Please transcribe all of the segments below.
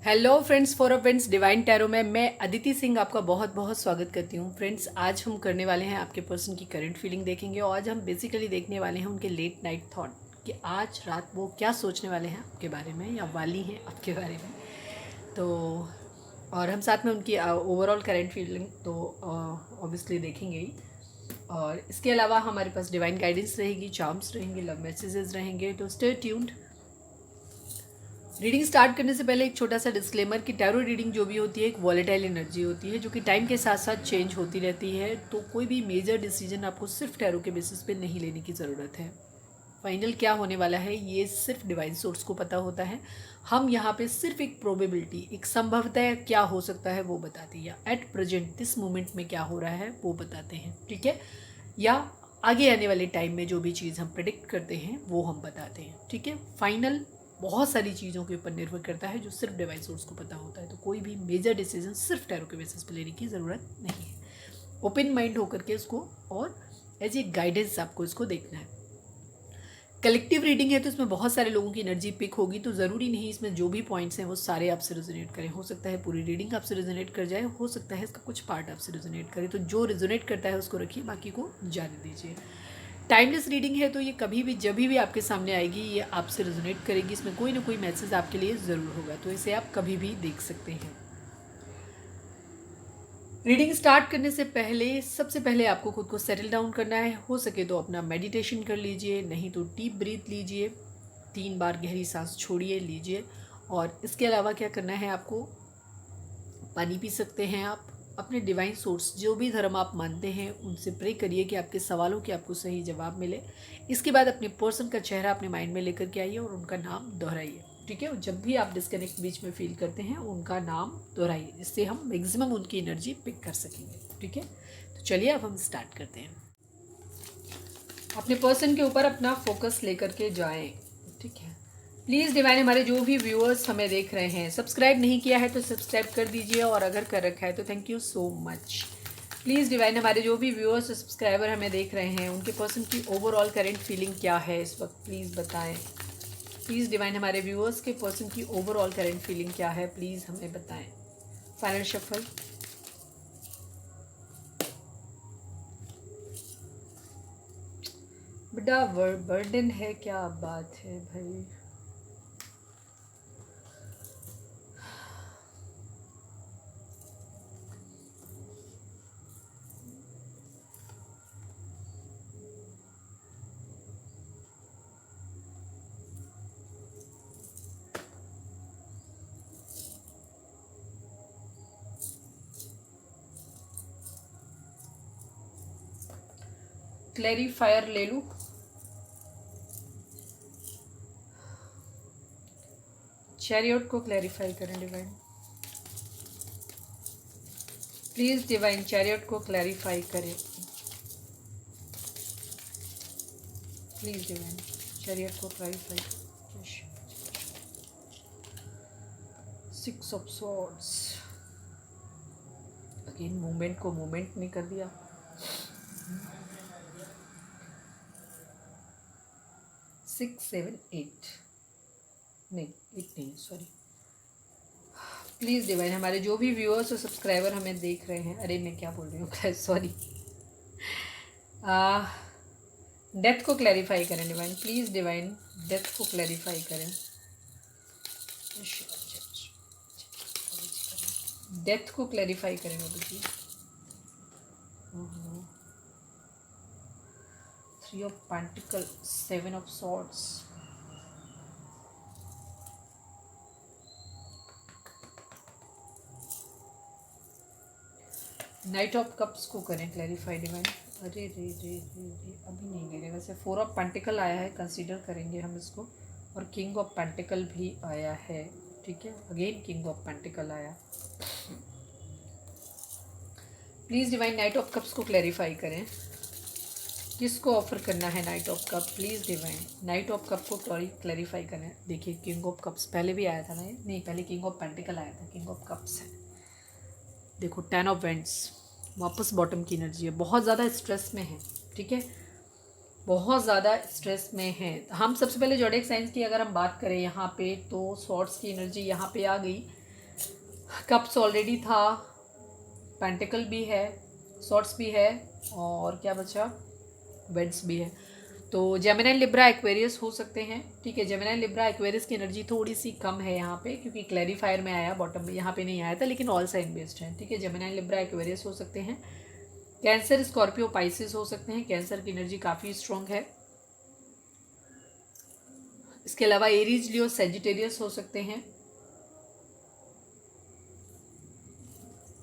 Hello friends, for a friends divine tarot में मैं अदिति सिंह आपका बहुत बहुत स्वागत करती हूँ। फ्रेंड्स, आज हम करने वाले हैं आपके पर्सन की करंट फीलिंग देखेंगे और आज हम बेसिकली देखने वाले हैं उनके लेट नाइट थॉट कि आज रात वो क्या सोचने वाले हैं आपके बारे में या वाली हैं आपके बारे में। तो और हम साथ में उनकी ओवरऑल करंट फीलिंग तो ऑब्वियसली देखेंगे ही। और इसके अलावा हमारे पास डिवाइन गाइडेंस रहेगी, चार्म्स रहेंगे, लव मैसेजेस रहेंगे। तो स्टे ट्यून्ड। रीडिंग स्टार्ट करने से पहले एक छोटा सा डिस्क्लेमर कि टैरो रीडिंग जो भी होती है एक वॉलेटाइल एनर्जी होती है जो कि टाइम के साथ साथ चेंज होती रहती है। तो कोई भी मेजर डिसीजन आपको सिर्फ टैरो के बेसिस पे नहीं लेने की ज़रूरत है। फाइनल क्या होने वाला है ये सिर्फ डिवाइन सोर्स को पता होता है। हम यहाँ पे सिर्फ एक प्रोबेबिलिटी, एक संभवतः क्या हो सकता है वो बताते हैं, या एट प्रेजेंट दिस मोमेंट में क्या हो रहा है वो बताते हैं, ठीक है। या आगे आने वाले टाइम में जो भी चीज़ हम प्रेडिक्ट करते हैं वो हम बताते हैं, ठीक है। फाइनल बहुत सारी चीज़ों के ऊपर निर्भर करता है जो सिर्फ डिवाइन सोर्स को पता होता है। तो कोई भी मेजर डिसीजन सिर्फ टैरो के बेसिस पे लेने की ज़रूरत नहीं है। ओपन माइंड होकर के इसको और एज ए गाइडेंस आपको इसको देखना है। कलेक्टिव रीडिंग है तो इसमें बहुत सारे लोगों की एनर्जी पिक होगी, तो ज़रूरी नहीं इसमें जो भी पॉइंट्स हैं वो सारे आपसे रेजोनेट करें। हो सकता है पूरी रीडिंग आपसे रेजोनेट कर जाए, हो सकता है इसका कुछ पार्ट आपसे रेजोनेट करे। तो जो रेजोनेट करता है उसको रखिए, बाकी को जाने दीजिए। टाइमलेस रीडिंग है तो ये कभी भी जब भी आपके सामने आएगी ये आपसे रेजोनेट करेगी। इसमें कोई ना कोई मैसेज आपके लिए ज़रूर होगा, तो इसे आप कभी भी देख सकते हैं। रीडिंग स्टार्ट करने से पहले सबसे पहले आपको खुद को सेटल डाउन करना है। हो सके तो अपना मेडिटेशन कर लीजिए, नहीं तो डीप ब्रीथ लीजिए, 3 बार गहरी सांस छोड़िए, लीजिए। और इसके अलावा क्या करना है आपको, पानी पी सकते हैं आप। अपने डिवाइन सोर्स जो भी धर्म आप मानते हैं उनसे प्रे करिए कि आपके सवालों के आपको सही जवाब मिले। इसके बाद अपने पर्सन का चेहरा अपने माइंड में लेकर के आइए और उनका नाम दोहराइए, ठीक है। और जब भी आप डिस्कनेक्ट बीच में फील करते हैं उनका नाम दोहराइए, जिससे हम मैक्सिमम उनकी एनर्जी पिक कर सकेंगे, ठीक है। तो चलिए अब हम स्टार्ट करते हैं। अपने पर्सन के ऊपर अपना फोकस लेकर के जाएं, ठीक है। प्लीज़ डिवाइन, हमारे जो भी व्यूअर्स हमें देख रहे हैं, सब्सक्राइब नहीं किया है तो सब्सक्राइब कर दीजिए, और अगर कर रखा है तो thank you so much. Please divine, हमारे जो भी व्यूअर्स सब्सक्राइबर हमें देख रहे हैं उनके पर्सन की ओवरऑल करंट फीलिंग क्या है इस वक्त, प्लीज़ बताएं। प्लीज़ डिवाइन, हमारे व्यूअर्स के पर्सन की ओवरऑल करंट फीलिंग क्या है, प्लीज़ हमें बताएं। Final shuffle. बड़ा बर्डन है, क्या बात है भाई। क्लैरिफायर ले लूँ। चैरियट को क्लैरिफाई करें डिवाइन, प्लीज़ डिवाइन चैरियट को क्लैरिफाई करें। प्लीज़ डिवाइन चैरियट को clarify. 6 of swords, again movement को मूवमेंट नहीं कर दिया। 6 7 8 नहीं, 8 नहीं, सॉरी। प्लीज़ डिवाइन, हमारे जो भी व्यूअर्स और सब्सक्राइबर हमें देख रहे हैं, अरे मैं क्या बोल रही हूँ, सॉरी। डेथ को क्लैरिफाई करें डिवाइन, प्लीज़ डिवाइन डेथ को क्लैरिफाई करें। डेथ को क्लैरिफाई करें अभी की। 3 of pentacle, 7 of swords, night of cups को करें क्लैरिफाई डिवाइन। अरे रे रे रे रे, अभी नहीं ले रहे। वैसे 4 ऑफ पेंटिकल आया है, कंसीडर करेंगे हम इसको। और किंग ऑफ पेंटिकल भी आया है, ठीक है। अगेन किंग ऑफ पेंटिकल आया। Please divine night of cups को क्लैरिफाई करें। किसको ऑफर करना है night of cup, please divine night of cup को क्लैरिफाई करें। देखिए किंग ऑफ कप्स पहले भी आया था ना, नहीं पहले किंग ऑफ पेंटिकल आया था, किंग ऑफ कप्स है। देखो 10 ऑफ वेंट्स, वापस बॉटम की एनर्जी है, बहुत ज़्यादा स्ट्रेस में है, ठीक है, बहुत ज़्यादा स्ट्रेस में है। हम सबसे पहले ज़ोडिएक साइंस की अगर हम बात करें यहाँ पे, तो सॉर्ड्स की एनर्जी यहाँ पे आ गई। कप्स ऑलरेडी था, पेंटिकल भी है, सॉर्ट्स भी है, और क्या बचा, वेड्स भी है। तो जेमिनी लिब्रा एक्वेरियस हो सकते हैं, ठीक है। जेमिनी लिब्रा एक्वेरियस की एनर्जी थोड़ी सी कम है यहाँ पे, क्योंकि क्लैरिफायर में आया, बॉटम में यहाँ पे नहीं आया था, लेकिन ऑल साइन बेस्ड है, ठीक है। जेमिनी लिब्रा एक्वेरियस हो सकते हैं। कैंसर, स्कॉर्पियो, पाइसिस हो सकते हैं, कैंसर की एनर्जी काफ़ी स्ट्रॉन्ग है। इसके अलावा एरीज, लियो, सेजिटेरियस हो सकते हैं,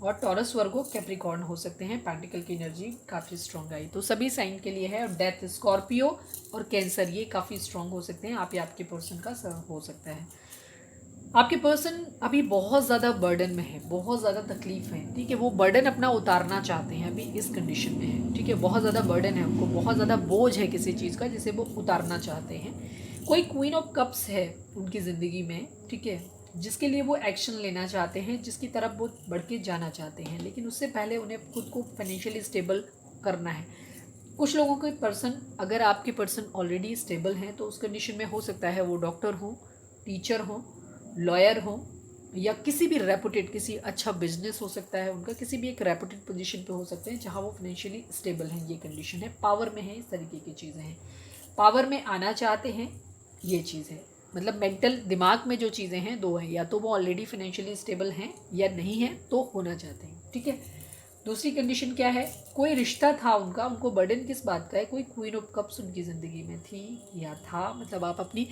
और टॉरस, वर्गो, कैप्रिकॉर्न हो सकते हैं। पेंटिकल की एनर्जी काफ़ी स्ट्रॉन्ग आई, तो सभी साइन के लिए है। और डेथ, स्कॉर्पियो और कैंसर, ये काफ़ी स्ट्रॉन्ग हो सकते हैं। आप या आपके पर्सन का हो सकता है। आपके पर्सन अभी बहुत ज़्यादा बर्डन में है, बहुत ज़्यादा तकलीफ है, ठीक है। वो बर्डन अपना उतारना चाहते हैं, अभी इस कंडीशन में है, ठीक है। बहुत ज़्यादा बर्डन है उनको, बहुत ज़्यादा बोझ है किसी चीज़ का, जिसे वो उतारना चाहते हैं। कोई क्वीन ऑफ कप्स है उनकी ज़िंदगी में, ठीक है, जिसके लिए वो एक्शन लेना चाहते हैं, जिसकी तरफ वो बढ़ के जाना चाहते हैं, लेकिन उससे पहले उन्हें खुद को फाइनेंशियली स्टेबल करना है। कुछ लोगों के पर्सन, अगर आपके पर्सन ऑलरेडी स्टेबल हैं, तो उस कंडीशन में हो सकता है वो डॉक्टर हो, टीचर हो, लॉयर हो, या किसी भी रेपुटेड, किसी अच्छा बिजनेस हो सकता है उनका, किसी भी एक रेपुटेड पोजीशन पे हो सकते हैं जहाँ वो फाइनेंशियली स्टेबल हैं। ये कंडीशन है, पावर में है, इस तरीके की चीज़ें हैं, पावर में आना चाहते हैं, ये चीज़ है। मतलब मेंटल, दिमाग में जो चीज़ें हैं दो हैं, या तो वो ऑलरेडी फाइनेंशियली स्टेबल हैं या नहीं है, तो होना चाहते हैं, ठीक है। दूसरी कंडीशन क्या है, कोई रिश्ता था उनका, उनको बर्डन किस बात का है, कोई क्वीन ऑफ कप्स उनकी ज़िंदगी में थी या था। मतलब आप अपनी,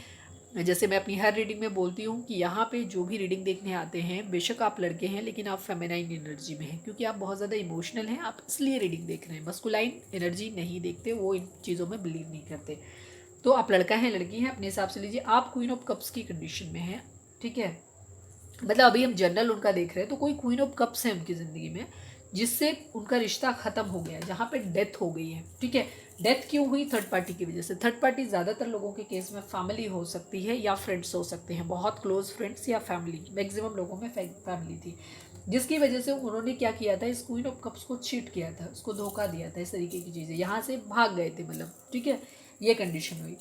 जैसे मैं अपनी हर रीडिंग में बोलती हूँ कि यहाँ पे जो भी रीडिंग देखने आते हैं, बेशक आप लड़के हैं, लेकिन आप फेमिनाइन एनर्जी में हैं, क्योंकि आप बहुत ज़्यादा इमोशनल हैं, आप इसलिए रीडिंग देख रहे हैं। मस्कुलाइन एनर्जी नहीं देखते, वो इन चीज़ों में बिलीव नहीं करते। तो आप लड़का हैं, लड़की हैं, अपने हिसाब से लीजिए। आप क्वीन ऑफ कप्स की कंडीशन में हैं, ठीक है। मतलब अभी हम जनरल उनका देख रहे हैं, तो कोई क्वीन ऑफ कप्स है उनकी ज़िंदगी में, जिससे उनका रिश्ता ख़त्म हो गया है, जहाँ पे डेथ हो गई है, ठीक है। डेथ क्यों हुई, थर्ड पार्टी की वजह से। थर्ड पार्टी ज़्यादातर लोगों के केस में फैमिली हो सकती है, या फ्रेंड्स हो सकते हैं, बहुत क्लोज फ्रेंड्स या फैमिली। मैक्सिमम लोगों में फैमिली थी, जिसकी वजह से उन्होंने क्या किया था, इस क्वीन ऑफ कप्स को चीट किया था, उसको धोखा दिया था, इस तरीके की चीज़ें, यहाँ से भाग गए थे, मतलब, ठीक है। ये कंडीशन हुई।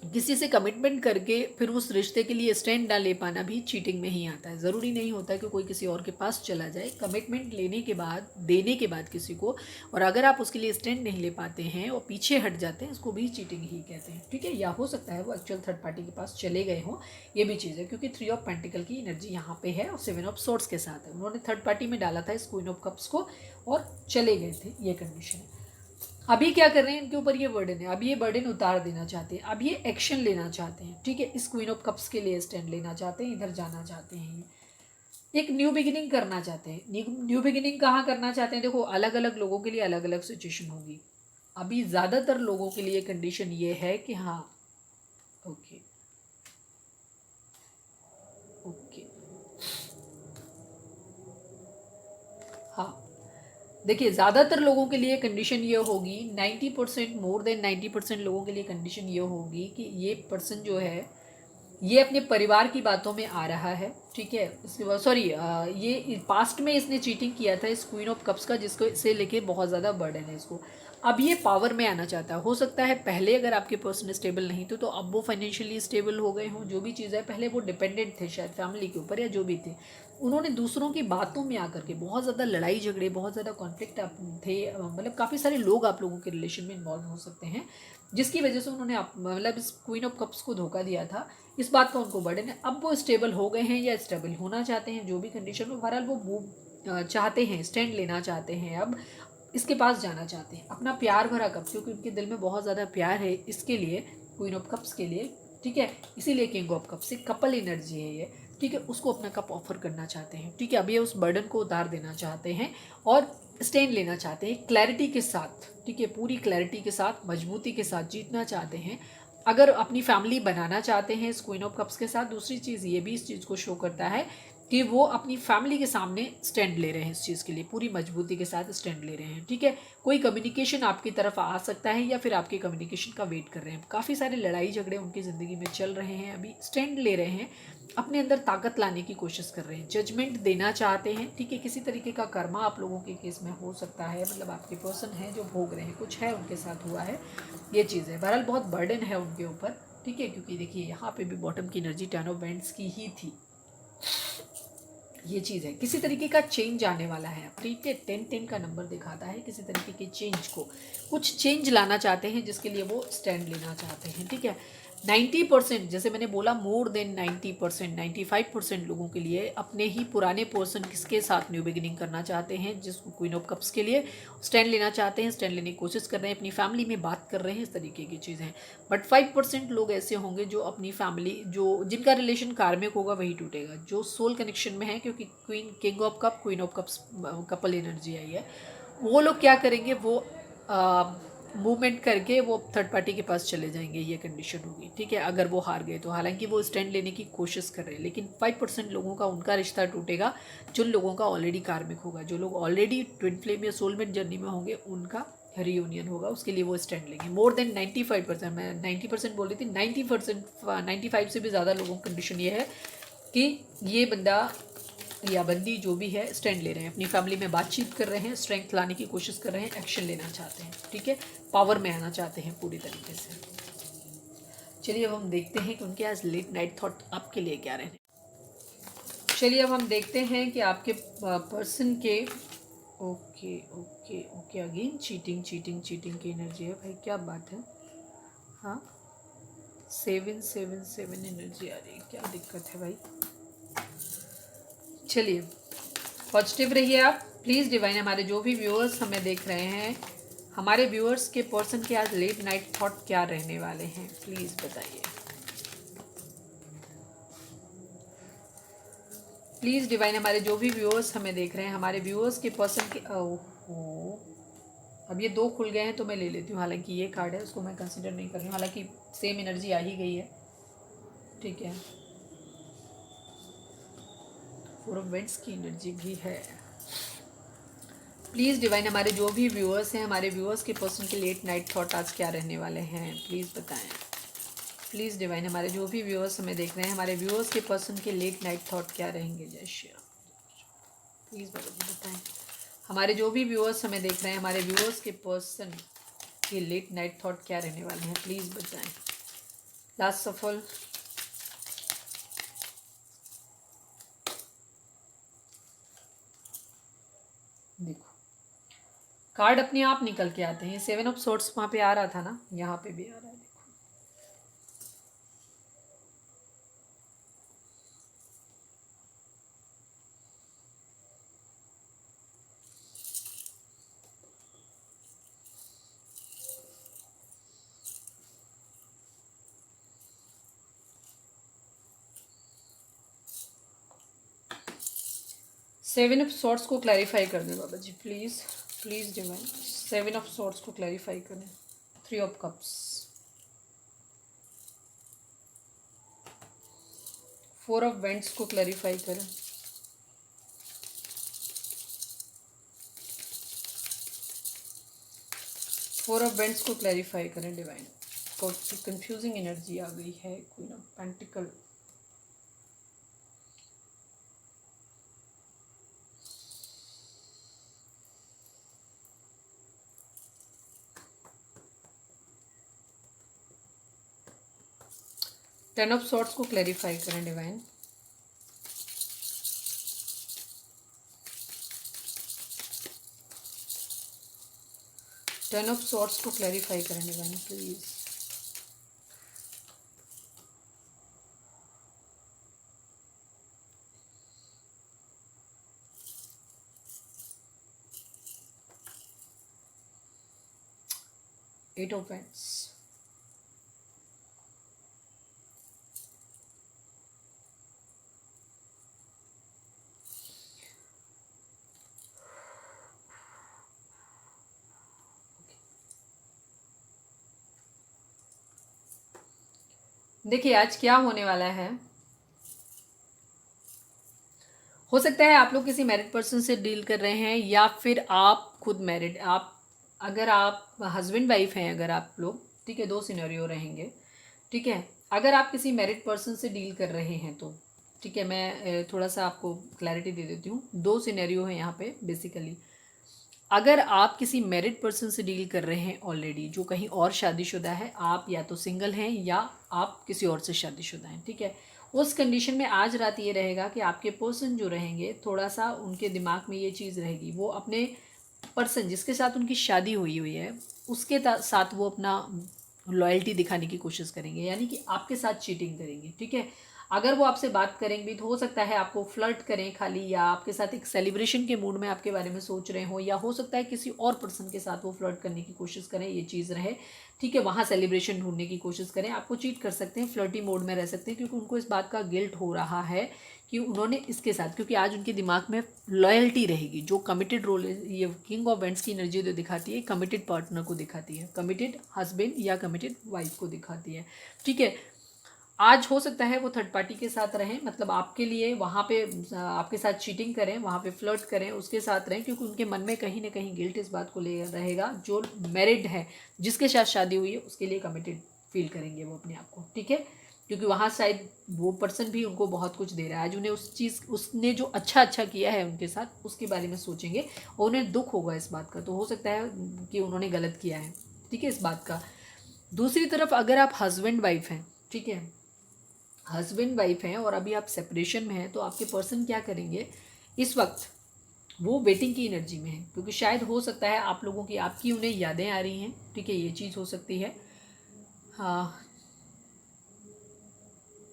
किसी से कमिटमेंट करके फिर उस रिश्ते के लिए स्टैंड ना ले पाना भी चीटिंग में ही आता है। ज़रूरी नहीं होता कि कोई किसी और के पास चला जाए। कमिटमेंट लेने के बाद, देने के बाद किसी को, और अगर आप उसके लिए स्टैंड नहीं ले पाते हैं और पीछे हट जाते हैं, इसको भी चीटिंग ही कहते हैं, ठीक है। या हो सकता है वो एक्चुअल थर्ड पार्टी के पास चले गए हों, ये भी चीज़ है, क्योंकि 3 ऑफ पेंटिकल की एनर्जी यहाँ पे है और 7 ऑफ सोर्ट्स के साथ है। उन्होंने थर्ड पार्टी में डाला था इस क्वीन ऑफ कप्स को और चले गए थे, ये कंडीशन है। अभी क्या कर रहे हैं, इनके ऊपर ये बर्डन है, अब ये बर्डन उतार देना चाहते हैं, अब ये एक्शन लेना चाहते हैं, ठीक है। इस क्वीन ऑफ कप्स के लिए स्टैंड लेना चाहते हैं, इधर जाना चाहते हैं, ये एक न्यू बिगिनिंग करना चाहते हैं। न्यू बिगिनिंग कहाँ करना चाहते हैं, देखो अलग अलग लोगों के लिए अलग अलग सिचुएशन होगी। अभी ज़्यादातर लोगों के लिए कंडीशन ये है कि हाँ, ओके ओके, हाँ, देखिए ज़्यादातर लोगों के लिए कंडीशन ये होगी, 90%, मोर देन 90% लोगों के लिए कंडीशन ये होगी कि ये पर्सन जो है, ये अपने परिवार की बातों में आ रहा है, ठीक है। इसके बाद सॉरी, ये पास्ट में इसने चीटिंग किया था इस क्वीन ऑफ कप्स का, जिसको से लेके बहुत ज़्यादा बर्डन है इसको। अब ये पावर में आना चाहता है। हो सकता है पहले अगर आपके पर्सन स्टेबल नहीं थे, तो अब वो फाइनेंशियली स्टेबल हो गए हों, जो भी चीज़ है। पहले वो डिपेंडेंट थे शायद फैमिली के ऊपर, या जो भी थे, उन्होंने दूसरों की बातों में आकर के बहुत ज़्यादा लड़ाई झगड़े, बहुत ज़्यादा कॉन्फ्लिक्ट थे, मतलब काफ़ी सारे लोग आप लोगों के रिलेशन में इन्वॉल्व हो सकते हैं, जिसकी वजह से उन्होंने मतलब इस क्वीन ऑफ कप्स को धोखा दिया था। इस बात का उनको बर्डन है। अब वो स्टेबल हो गए हैं या स्टेबल होना चाहते हैं, जो भी कंडीशन हो, बहरहाल वो मूव चाहते हैं, स्टैंड लेना चाहते हैं, अब इसके पास जाना चाहते हैं, अपना प्यार भरा कप, क्योंकि उनके दिल में बहुत ज़्यादा प्यार है इसके लिए, क्वीन ऑफ कप्स के लिए, ठीक है। इसीलिए किंग ऑफ कप्स, एक कपल एनर्जी है ये, ठीक है। उसको अपना कप ऑफर करना चाहते हैं, ठीक है। अब ये उस बर्डन को उतार देना चाहते हैं और स्टैंड लेना चाहते हैं क्लैरिटी के साथ, ठीक है। पूरी क्लैरिटी के साथ, मजबूती के साथ जीतना चाहते हैं। अगर अपनी फैमिली बनाना चाहते हैं इस क्वीन ऑफ कप्स के साथ, दूसरी चीज़ ये भी इस चीज़ को शो करता है कि वो अपनी फैमिली के सामने स्टैंड ले रहे हैं, इस चीज़ के लिए पूरी मजबूती के साथ स्टैंड ले रहे हैं, ठीक है। कोई कम्युनिकेशन आपकी तरफ आ सकता है, या फिर आपके कम्युनिकेशन का वेट कर रहे हैं। काफ़ी सारे लड़ाई झगड़े उनकी ज़िंदगी में चल रहे हैं, अभी स्टैंड ले रहे हैं, अपने अंदर ताकत लाने की कोशिश कर रहे हैं, जजमेंट देना चाहते हैं, ठीक है। किसी तरीके का कर्मा आप लोगों के केस में हो सकता है, मतलब आपके पर्सन हैं जो भोग रहे हैं, कुछ है उनके साथ हुआ है, ये चीज़ है। बहरहाल बहुत बर्डन है उनके ऊपर, ठीक है, क्योंकि देखिए यहाँ पे भी बॉटम की एनर्जी 10 ऑफ वैंड्स की ही थी। ये चीज़ है, किसी तरीके का चेंज आने वाला है, ठीक है। 10-10 का नंबर दिखाता है किसी तरीके के चेंज को, कुछ चेंज लाना चाहते हैं जिसके लिए वो स्टैंड लेना चाहते हैं, ठीक है। 90%, जैसे मैंने बोला, मोर देन 90%, 95% लोगों के लिए अपने ही पुराने पर्सन किसके साथ न्यू बिगिनिंग करना चाहते हैं, जिसको क्वीन ऑफ कप्स के लिए स्टैंड लेना चाहते हैं, स्टैंड लेने की कोशिश कर रहे हैं, अपनी फैमिली में बात कर रहे हैं, इस तरीके की चीज़ें हैं। बट 5% लोग ऐसे होंगे जो अपनी फैमिली, जो जिनका रिलेशन कार्मिक होगा वही टूटेगा, जो सोल कनेक्शन में है, क्योंकि queen, king of cup, queen of cups couple energy आई है। वो लोग क्या करेंगे, वो मूवमेंट करके वो थर्ड पार्टी के पास चले जाएंगे, ये कंडीशन होगी, ठीक है, अगर वो हार गए तो। हालांकि वो स्टैंड लेने की कोशिश कर रहे हैं, लेकिन 5% लोगों का उनका रिश्ता टूटेगा, जिन लोगों का ऑलरेडी कार्मिक होगा, जो लोग ऑलरेडी ट्विन फ्लेम या सोलमेट जर्नी में होंगे, उनका रीयूनियन होगा, उसके लिए वो स्टैंड लेंगे। मोर देन 95%, मैं 90% बोल रही थी, 90%, 95 से भी ज़्यादा लोगों की कंडीशन ये है कि ये बंदा या बंदी जो भी है स्टैंड ले रहे हैं, अपनी फैमिली में बातचीत कर रहे हैं, स्ट्रेंथ लाने की कोशिश कर रहे हैं, एक्शन लेना चाहते हैं, ठीक है, पावर में आना चाहते हैं पूरी तरीके से। चलिए अब हम देखते हैं कि उनके आज लेट नाइट थॉट आपके लिए क्या रहने। चलिए अब हम देखते हैं कि आपके पर्सन के, okay okay okay, again cheating cheating cheating की एनर्जी है भाई, क्या बात है। हाँ, 777 एनर्जी आ रही है, क्या दिक्कत है भाई। चलिए पॉजिटिव रहिए आप प्लीज़ डिवाइन। हमारे जो भी व्यूअर्स हमें देख रहे हैं, हमारे व्यूअर्स के पर्सन के आज लेट नाइट थॉट क्या रहने वाले हैं, प्लीज़ बताइए। प्लीज़ डिवाइन, हमारे जो भी व्यूअर्स हमें देख रहे हैं, हमारे व्यूअर्स के पर्सन के, ओहो, अब ये 2 खुल गए हैं तो मैं ले लेती हूँ। हालांकि ये कार्ड है, उसको मैं कंसिडर नहीं कर रही हूँ, हालांकि सेम एनर्जी आ ही गई है, ठीक है। 4 ऑफ वेंट्स की एनर्जी भी है। प्लीज़ डिवाइन, हमारे जो भी व्यूअर्स हैं, हमारे व्यूअर्स के पर्सन के लेट नाइट थॉट आज क्या रहने वाले हैं, प्लीज़ बताएं। प्लीज़ डिवाइन, हमारे जो भी व्यूअर्स हमें देख रहे हैं, हमारे व्यूअर्स के पर्सन के लेट नाइट थॉट क्या रहेंगे। जय श्री राम, प्लीज़ बताएं। हमारे जो भी व्यूअर्स हमें देख रहे हैं, हमारे व्यूअर्स के पर्सन के लेट नाइट थॉट क्या रहने वाले हैं, प्लीज़ बताएं। लास्ट सफल, देखो कार्ड अपने आप निकल के आते हैं। 7 ऑफ सोर्ट्स वहाँ पे आ रहा था ना, यहाँ पे भी आ रहा है, देखो। सेवन ऑफ सॉर्ट्स को क्लैरिफाई कर दें बाबा जी, please please divine. 7 of swords को क्लैरिफाई करें। 3 ऑफ कप्स, 4 ऑफ वेंट्स को क्लैरिफाई करें। 4 ऑफ वेंट्स को क्लैरिफाई करें डिवाइन। कंफ्यूजिंग एनर्जी आ गई है। Queen of pentacle, ten of swords को क्लैरिफाई करें डिवाइन। टेन ऑफ सॉर्ट्स को क्लैरिफाई करें divine please. Eight of pentacles, देखिए आज क्या होने वाला है। हो सकता है आप लोग किसी मैरिड पर्सन से डील कर रहे हैं, या फिर आप खुद मैरिड, आप अगर आप हस्बैंड वाइफ हैं, अगर आप लोग, ठीक है, 2 सिनेरियो रहेंगे, ठीक है। अगर आप किसी मैरिड पर्सन से डील कर रहे हैं तो ठीक है, मैं थोड़ा सा आपको क्लैरिटी दे देती हूँ। 2 सिनेरियो है यहाँ पे बेसिकली। अगर आप किसी मैरिड पर्सन से डील कर रहे हैं ऑलरेडी, जो कहीं और शादीशुदा है, आप या तो सिंगल हैं या आप किसी और से शादीशुदा हैं, ठीक है, उस कंडीशन में आज रात ये रहेगा कि आपके पर्सन जो रहेंगे, थोड़ा सा उनके दिमाग में ये चीज़ रहेगी, वो अपने पर्सन जिसके साथ उनकी शादी हुई हुई है उसके साथ वो अपना लॉयल्टी दिखाने की कोशिश करेंगे, यानी कि आपके साथ चीटिंग करेंगे। ठीक है, अगर वो आपसे बात करेंगे भी तो हो सकता है आपको फ्लर्ट करें खाली, या आपके साथ एक सेलिब्रेशन के मूड में आपके बारे में सोच रहे हो, या हो सकता है किसी और पर्सन के साथ वो फ्लर्ट करने की कोशिश करें, ये चीज़ रहे। ठीक है, वहाँ सेलिब्रेशन ढूंढने की कोशिश करें, आपको चीट कर सकते हैं, फ्लर्टी मोड में रह सकते हैं, क्योंकि उनको इस बात का गिल्ट हो रहा है कि उन्होंने इसके साथ, क्योंकि आज उनके दिमाग में लॉयल्टी रहेगी, जो कमिटेड रोल है। ये किंग ऑफ वेंट्स की एनर्जी जो दिखाती है कमिटेड पार्टनर को दिखाती है, कमिटेड हस्बैंड या कमिटेड वाइफ को दिखाती है। ठीक है, आज हो सकता है वो थर्ड पार्टी के साथ रहें, मतलब आपके लिए वहाँ पे आपके साथ चीटिंग करें, वहाँ पे फ्लर्ट करें, उसके साथ रहें, क्योंकि उनके मन में कहीं ना कहीं गिल्ट इस बात को ले रहेगा। जो मैरिड है, जिसके साथ शादी हुई है, उसके लिए कमिटेड फील करेंगे वो अपने आप को। ठीक है, क्योंकि वहाँ शायद वो पर्सन भी उनको बहुत कुछ दे रहा है, आज उन्हें उस चीज़, उसने जो अच्छा अच्छा किया है उनके साथ, उसके बारे में सोचेंगे और उन्हें दुख होगा इस बात का। तो हो सकता है कि उन्होंने गलत किया है। ठीक है, इस बात का। दूसरी तरफ अगर आप हस्बैंड वाइफ हैं, ठीक है, हस्बैंड वाइफ हैं और अभी आप सेपरेशन में हैं, तो आपके पर्सन क्या करेंगे इस वक्त, वो वेटिंग की एनर्जी में है, क्योंकि शायद हो सकता है आप लोगों की, आपकी उन्हें यादें आ रही हैं। ठीक है, ये चीज़ हो सकती है। हाँ,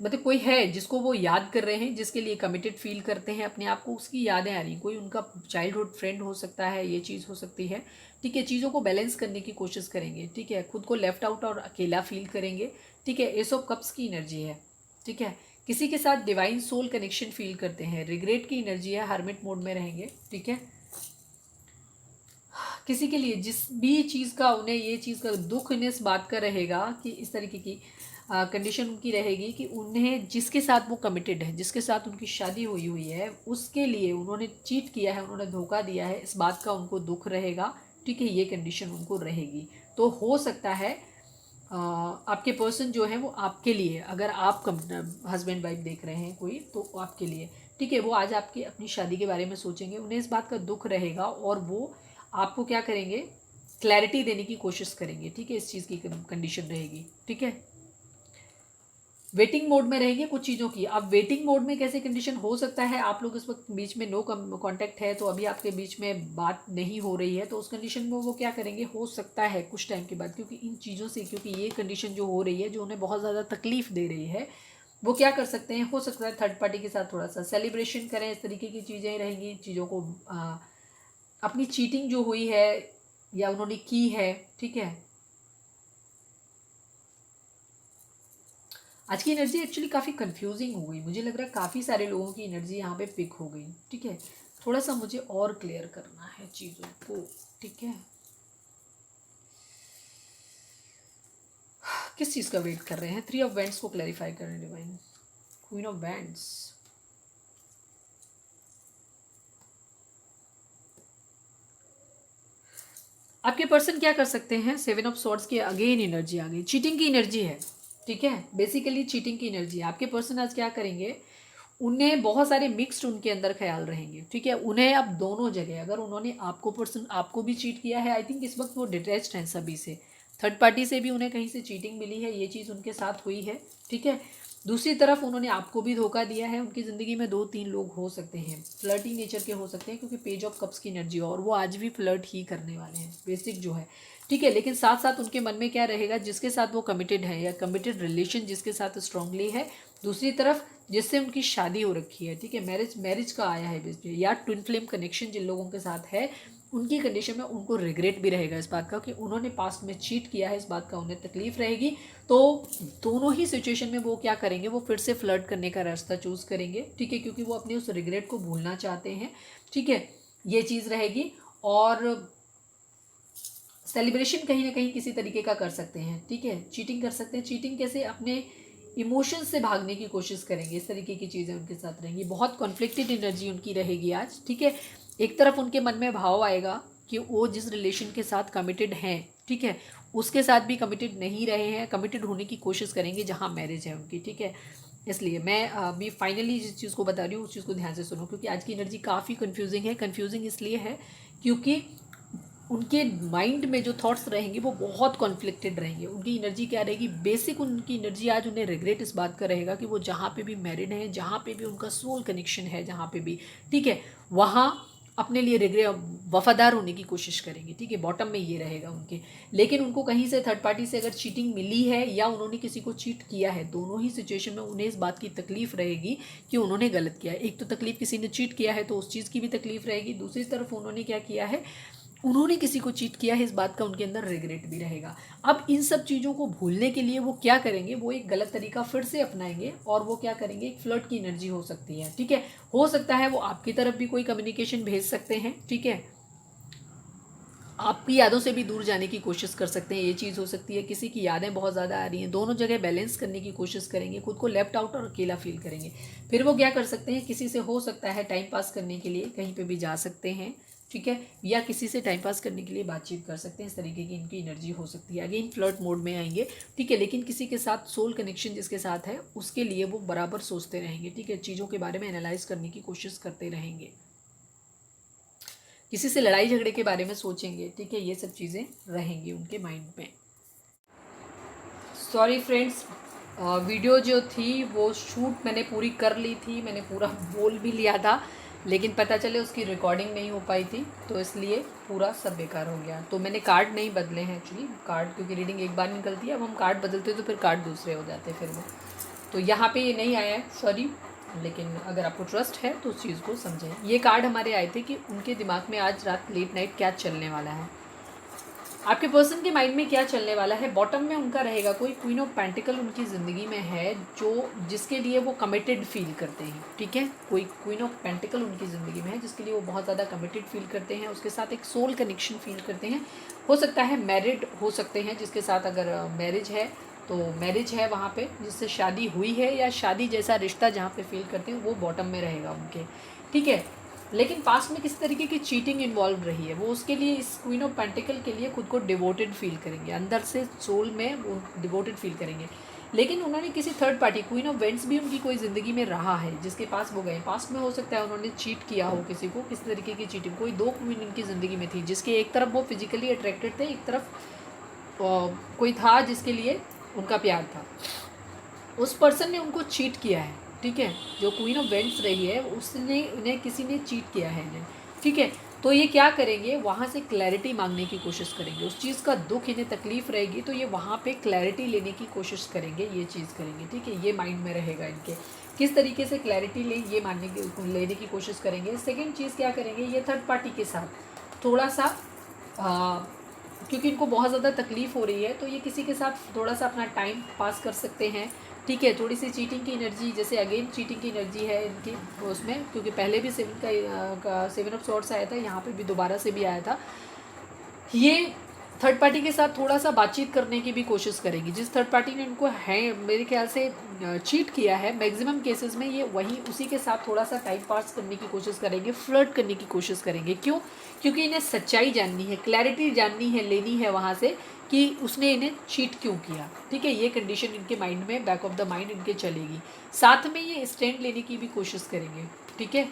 मतलब कोई है जिसको वो याद कर रहे हैं, जिसके लिए कमिटेड फील करते हैं अपने आप को, उसकी यादें आ रही हैं, कोई उनका चाइल्डहुड फ्रेंड हो सकता है, ये चीज़ हो सकती है। ठीक है, चीज़ों को बैलेंस करने की कोशिश करेंगे। ठीक है, खुद को लेफ्ट आउट और अकेला फील करेंगे। ठीक है, एस ऑफ कप्स की एनर्जी है। ठीक है, किसी के साथ डिवाइन सोल कनेक्शन फील करते हैं, रिग्रेट की एनर्जी है, हर्मिट मोड में रहेंगे। ठीक है, किसी के लिए जिस भी चीज़ का उन्हें ये चीज़ का दुख इन्हें इस बात का रहेगा कि इस तरीके की कंडीशन उनकी रहेगी कि उन्हें जिसके साथ वो कमिटेड है, जिसके साथ उनकी शादी हुई हुई है, उसके लिए उन्होंने चीट किया है, उन्होंने धोखा दिया है, इस बात का उनको दुख रहेगा। ठीक है, ये कंडीशन उनको रहेगी। तो हो सकता है आपके पर्सन जो है वो आपके लिए, अगर आप हस्बैंड वाइफ देख रहे हैं कोई, तो आपके लिए, ठीक है, वो आज आपकी अपनी शादी के बारे में सोचेंगे, उन्हें इस बात का दुख रहेगा और वो आपको क्या करेंगे, क्लैरिटी देने की कोशिश करेंगे। ठीक है, इस चीज़ की कंडीशन रहेगी। ठीक है, वेटिंग मोड में रहेंगे कुछ चीज़ों की। अब वेटिंग मोड में कैसे कंडीशन हो सकता है, आप लोग इस वक्त बीच में नो कांटेक्ट है, तो अभी आपके बीच में बात नहीं हो रही है, तो उस कंडीशन में वो क्या करेंगे, हो सकता है कुछ टाइम के बाद, क्योंकि इन चीज़ों से, क्योंकि ये कंडीशन जो हो रही है, जो उन्हें बहुत ज़्यादा तकलीफ दे रही है, वो क्या कर सकते हैं, हो सकता है थर्ड पार्टी के साथ थोड़ा सा सेलिब्रेशन करें, इस तरीके की चीज़ें रहेंगी। चीज़ों को अपनी चीटिंग जो हुई है या उन्होंने की है, ठीक है, आज की एनर्जी एक्चुअली काफ़ी कंफ्यूजिंग हो गई, मुझे लग रहा है काफ़ी सारे लोगों की एनर्जी यहाँ पे पिक हो गई। ठीक है, थोड़ा सा मुझे और क्लियर करना है चीज़ों को। ठीक है, किस चीज़ का वेट कर रहे हैं, 3 ऑफ वैंड्स को क्लैरिफाई करें डिवाइन, क्वीन ऑफ वैंड्स, आपके पर्सन क्या कर सकते हैं, 7 ऑफ सॉर्ड्स की अगेन एनर्जी आ गई, चीटिंग की एनर्जी है। ठीक है, बेसिकली चीटिंग की एनर्जी है। आपके पर्सन आज क्या करेंगे, उन्हें बहुत सारे मिक्स्ड उनके अंदर ख्याल रहेंगे। ठीक है, उन्हें अब दोनों जगह, अगर उन्होंने आपको पर्सन आपको भी चीट किया है, आई थिंक इस वक्त वो डिटैच्ड हैं सभी से, थर्ड पार्टी से भी उन्हें कहीं से चीटिंग मिली है, ये चीज़ उनके साथ हुई है। ठीक है, दूसरी तरफ उन्होंने आपको भी धोखा दिया है। उनकी ज़िंदगी में 2-3 लोग हो सकते हैं, फ्लर्टी नेचर के हो सकते हैं, क्योंकि पेज ऑफ कप्स की एनर्जी, और वो आज भी फ्लर्ट ही करने वाले हैं बेसिक जो है। ठीक है, लेकिन साथ साथ उनके मन में क्या रहेगा, जिसके साथ वो कमिटेड है या कमिटेड रिलेशन जिसके साथ स्ट्रांगली है, दूसरी तरफ जिससे उनकी शादी हो रखी है। ठीक है, मैरिज का आया है बीच में, या ट्विन फ्लेम कनेक्शन जिन लोगों के साथ है, उनकी कंडीशन में उनको रिग्रेट भी रहेगा इस बात का कि उन्होंने पास्ट में चीट किया है, इस बात का उन्हें तकलीफ रहेगी। तो दोनों ही सिचुएशन में वो क्या करेंगे, वो फिर से फ्लर्ट करने का रास्ता चूज़ करेंगे। ठीक है, क्योंकि वो अपने उस रिग्रेट को भूलना चाहते हैं। ठीक है, ये चीज़ रहेगी। और सेलिब्रेशन कहीं ना कहीं किसी तरीके का कर सकते हैं। ठीक है, चीटिंग कर सकते हैं। चीटिंग कैसे, अपने इमोशंस से भागने की कोशिश करेंगे, इस तरीके की चीज़ें उनके साथ रहेंगी। बहुत कॉन्फ्लिक्टेड एनर्जी उनकी रहेगी आज। ठीक है, एक तरफ उनके मन में भाव आएगा कि वो जिस रिलेशन के साथ कमिटेड हैं, ठीक है, उसके साथ भी कमिटेड नहीं रहे हैं, कमिटेड होने की कोशिश करेंगे जहाँ मैरिज है उनकी। ठीक है, इसलिए मैं अभी फाइनली जिस चीज़ को बता रही हूँ उस चीज़ को ध्यान से सुनो, क्योंकि आज की एनर्जी काफ़ी कन्फ्यूजिंग है। कन्फ्यूजिंग इसलिए है क्योंकि उनके माइंड में जो थॉट्स रहेंगे वो बहुत कॉन्फ्लिक्टेड रहेंगे। उनकी एनर्जी क्या रहेगी, बेसिक उनकी एनर्जी आज उन्हें रिग्रेट इस बात का रहेगा कि वो जहाँ पे भी मैरिड हैं, जहाँ पे भी उनका सोल कनेक्शन है, जहाँ पे भी, ठीक है, वहाँ अपने लिए रिग्रेट, वफादार होने की कोशिश करेंगे, ठीक है, बॉटम में ये रहेगा उनके। लेकिन उनको कहीं से थर्ड पार्टी से अगर चीटिंग मिली है या उन्होंने किसी को चीट किया है, दोनों ही सिचुएशन में उन्हें इस बात की तकलीफ रहेगी कि उन्होंने गलत किया है। एक तो तकलीफ किसी ने चीट किया है तो उस चीज़ की भी तकलीफ रहेगी, दूसरी तरफ उन्होंने क्या किया है, उन्होंने किसी को चीट किया है, इस बात का उनके अंदर रिग्रेट भी रहेगा। अब इन सब चीज़ों को भूलने के लिए वो क्या करेंगे, वो एक गलत तरीका फिर से अपनाएंगे और वो क्या करेंगे, एक फ्लर्ट की एनर्जी हो सकती है, ठीक है, हो सकता है वो आपकी तरफ भी कोई कम्युनिकेशन भेज सकते हैं, ठीक है, आपकी यादों से भी दूर जाने की कोशिश कर सकते हैं, ये चीज़ हो सकती है। किसी की यादें बहुत ज़्यादा आ रही हैं, दोनों जगह बैलेंस करने की कोशिश करेंगे, खुद को लेफ्ट आउट और अकेला फील करेंगे। फिर वो क्या कर सकते हैं, किसी से हो सकता है टाइम पास करने के लिए कहीं पे भी जा सकते हैं, ठीक है, या किसी से टाइम पास करने के लिए बातचीत कर सकते हैं। इस तरीके की इनकी एनर्जी हो सकती है। अगेन फ्लर्ट मोड में आएंगे, ठीक है, लेकिन किसी के साथ सोल कनेक्शन जिसके साथ है उसके लिए वो बराबर सोचते रहेंगे, ठीक है, चीज़ों के बारे में एनालाइज करने की कोशिश करते रहेंगे, किसी से लड़ाई झगड़े के बारे में सोचेंगे, ठीक है, ये सब चीज़ें रहेंगी उनके माइंड में। सॉरी फ्रेंड्स, वीडियो जो थी वो शूट मैंने पूरी कर ली थी, मैंने पूरा बोल भी लिया था, लेकिन पता चले उसकी रिकॉर्डिंग नहीं हो पाई थी, तो इसलिए पूरा सब बेकार हो गया। तो मैंने कार्ड नहीं बदले हैं एक्चुअली, कार्ड क्योंकि रीडिंग एक बार निकलती है, अब हम कार्ड बदलते तो फिर कार्ड दूसरे हो जाते फिर वो, तो यहाँ पे ये नहीं आया है, सॉरी। लेकिन अगर आपको ट्रस्ट है तो उस चीज़ को समझें। ये कार्ड हमारे आए थे कि उनके दिमाग में आज रात लेट नाइट क्या चलने वाला है, आपके पर्सन के माइंड में क्या चलने वाला है। बॉटम में उनका रहेगा कोई क्वीन ऑफ पेंटिकल उनकी ज़िंदगी में है, जो जिसके लिए वो कमिटेड फील करते हैं, ठीक है, कोई क्वीन ऑफ पेंटिकल उनकी ज़िंदगी में है जिसके लिए वो बहुत ज़्यादा कमिटेड फील करते हैं, उसके साथ एक सोल कनेक्शन फील करते हैं। हो सकता है मैरिड हो सकते हैं, जिसके साथ अगर मैरिज है तो मैरिज है वहाँ पे, जिससे शादी हुई है या शादी जैसा रिश्ता जहाँ पे फील करते हैं वो बॉटम में रहेगा उनके, ठीक है। लेकिन पास्ट में किस तरीके की चीटिंग इन्वॉल्व रही है, वो उसके लिए इस क्वीन ऑफ पेंटिकल के लिए खुद को डिवोटेड फील करेंगे, अंदर से सोल में वो डिवोटेड फील करेंगे। लेकिन उन्होंने किसी third party, queen of vents भी उनकी कोई ज़िंदगी में रहा है जिसके पास वो गए, पास्ट में हो सकता है उन्होंने चीट किया हो किसी को, किस तरीके की चीटिंग, कोई दो क्वीन उनकी ज़िंदगी में थी जिसके एक तरफ वो फिजिकली अट्रैक्टेड थे, एक तरफ कोई था जिसके लिए उनका प्यार था, उस पर्सन ने उनको चीट किया है, ठीक है, जो क्वीन ऑफ वेंट्स रही है उसने, उन्हें किसी ने चीट किया है इन्हें, ठीक है। तो ये क्या करेंगे, वहाँ से क्लैरिटी मांगने की कोशिश करेंगे, उस चीज़ का दुख इन्हें तकलीफ़ रहेगी तो ये वहाँ पे क्लैरिटी लेने की कोशिश करेंगे, ये चीज़ करेंगे, ठीक है, ये माइंड में रहेगा इनके, किस तरीके से क्लैरिटी लें ये लेने की कोशिश करेंगे। सेकेंड चीज़ क्या करेंगे, ये थर्ड पार्टी के साथ थोड़ा सा क्योंकि इनको बहुत ज़्यादा तकलीफ़ हो रही है तो ये किसी के साथ थोड़ा सा अपना टाइम पास कर सकते हैं, ठीक है, थोड़ी सी चीटिंग की एनर्जी, जैसे अगेन चीटिंग की एनर्जी है इनकी उसमें, क्योंकि पहले भी सेवन ऑफ सॉर्ड्स आया था, यहाँ पे भी दोबारा से भी आया था। ये थर्ड पार्टी के साथ थोड़ा सा बातचीत करने की भी कोशिश करेगी, जिस थर्ड पार्टी ने इनको है मेरे ख्याल से चीट किया है, मैक्सिमम केसेस में ये वही उसी के साथ थोड़ा सा टाइम पास करने की कोशिश करेंगे, फ्लर्ट करने की कोशिश करेंगे। क्यों? क्योंकि इन्हें सच्चाई जाननी है, क्लैरिटी जाननी है, लेनी है वहाँ से कि उसने इन्हें चीट क्यों किया, ठीक है, ये कंडीशन इनके माइंड में, बैक ऑफ द माइंड इनके चलेगी। साथ में ये स्टैंड लेने की भी कोशिश करेंगे, ठीक है,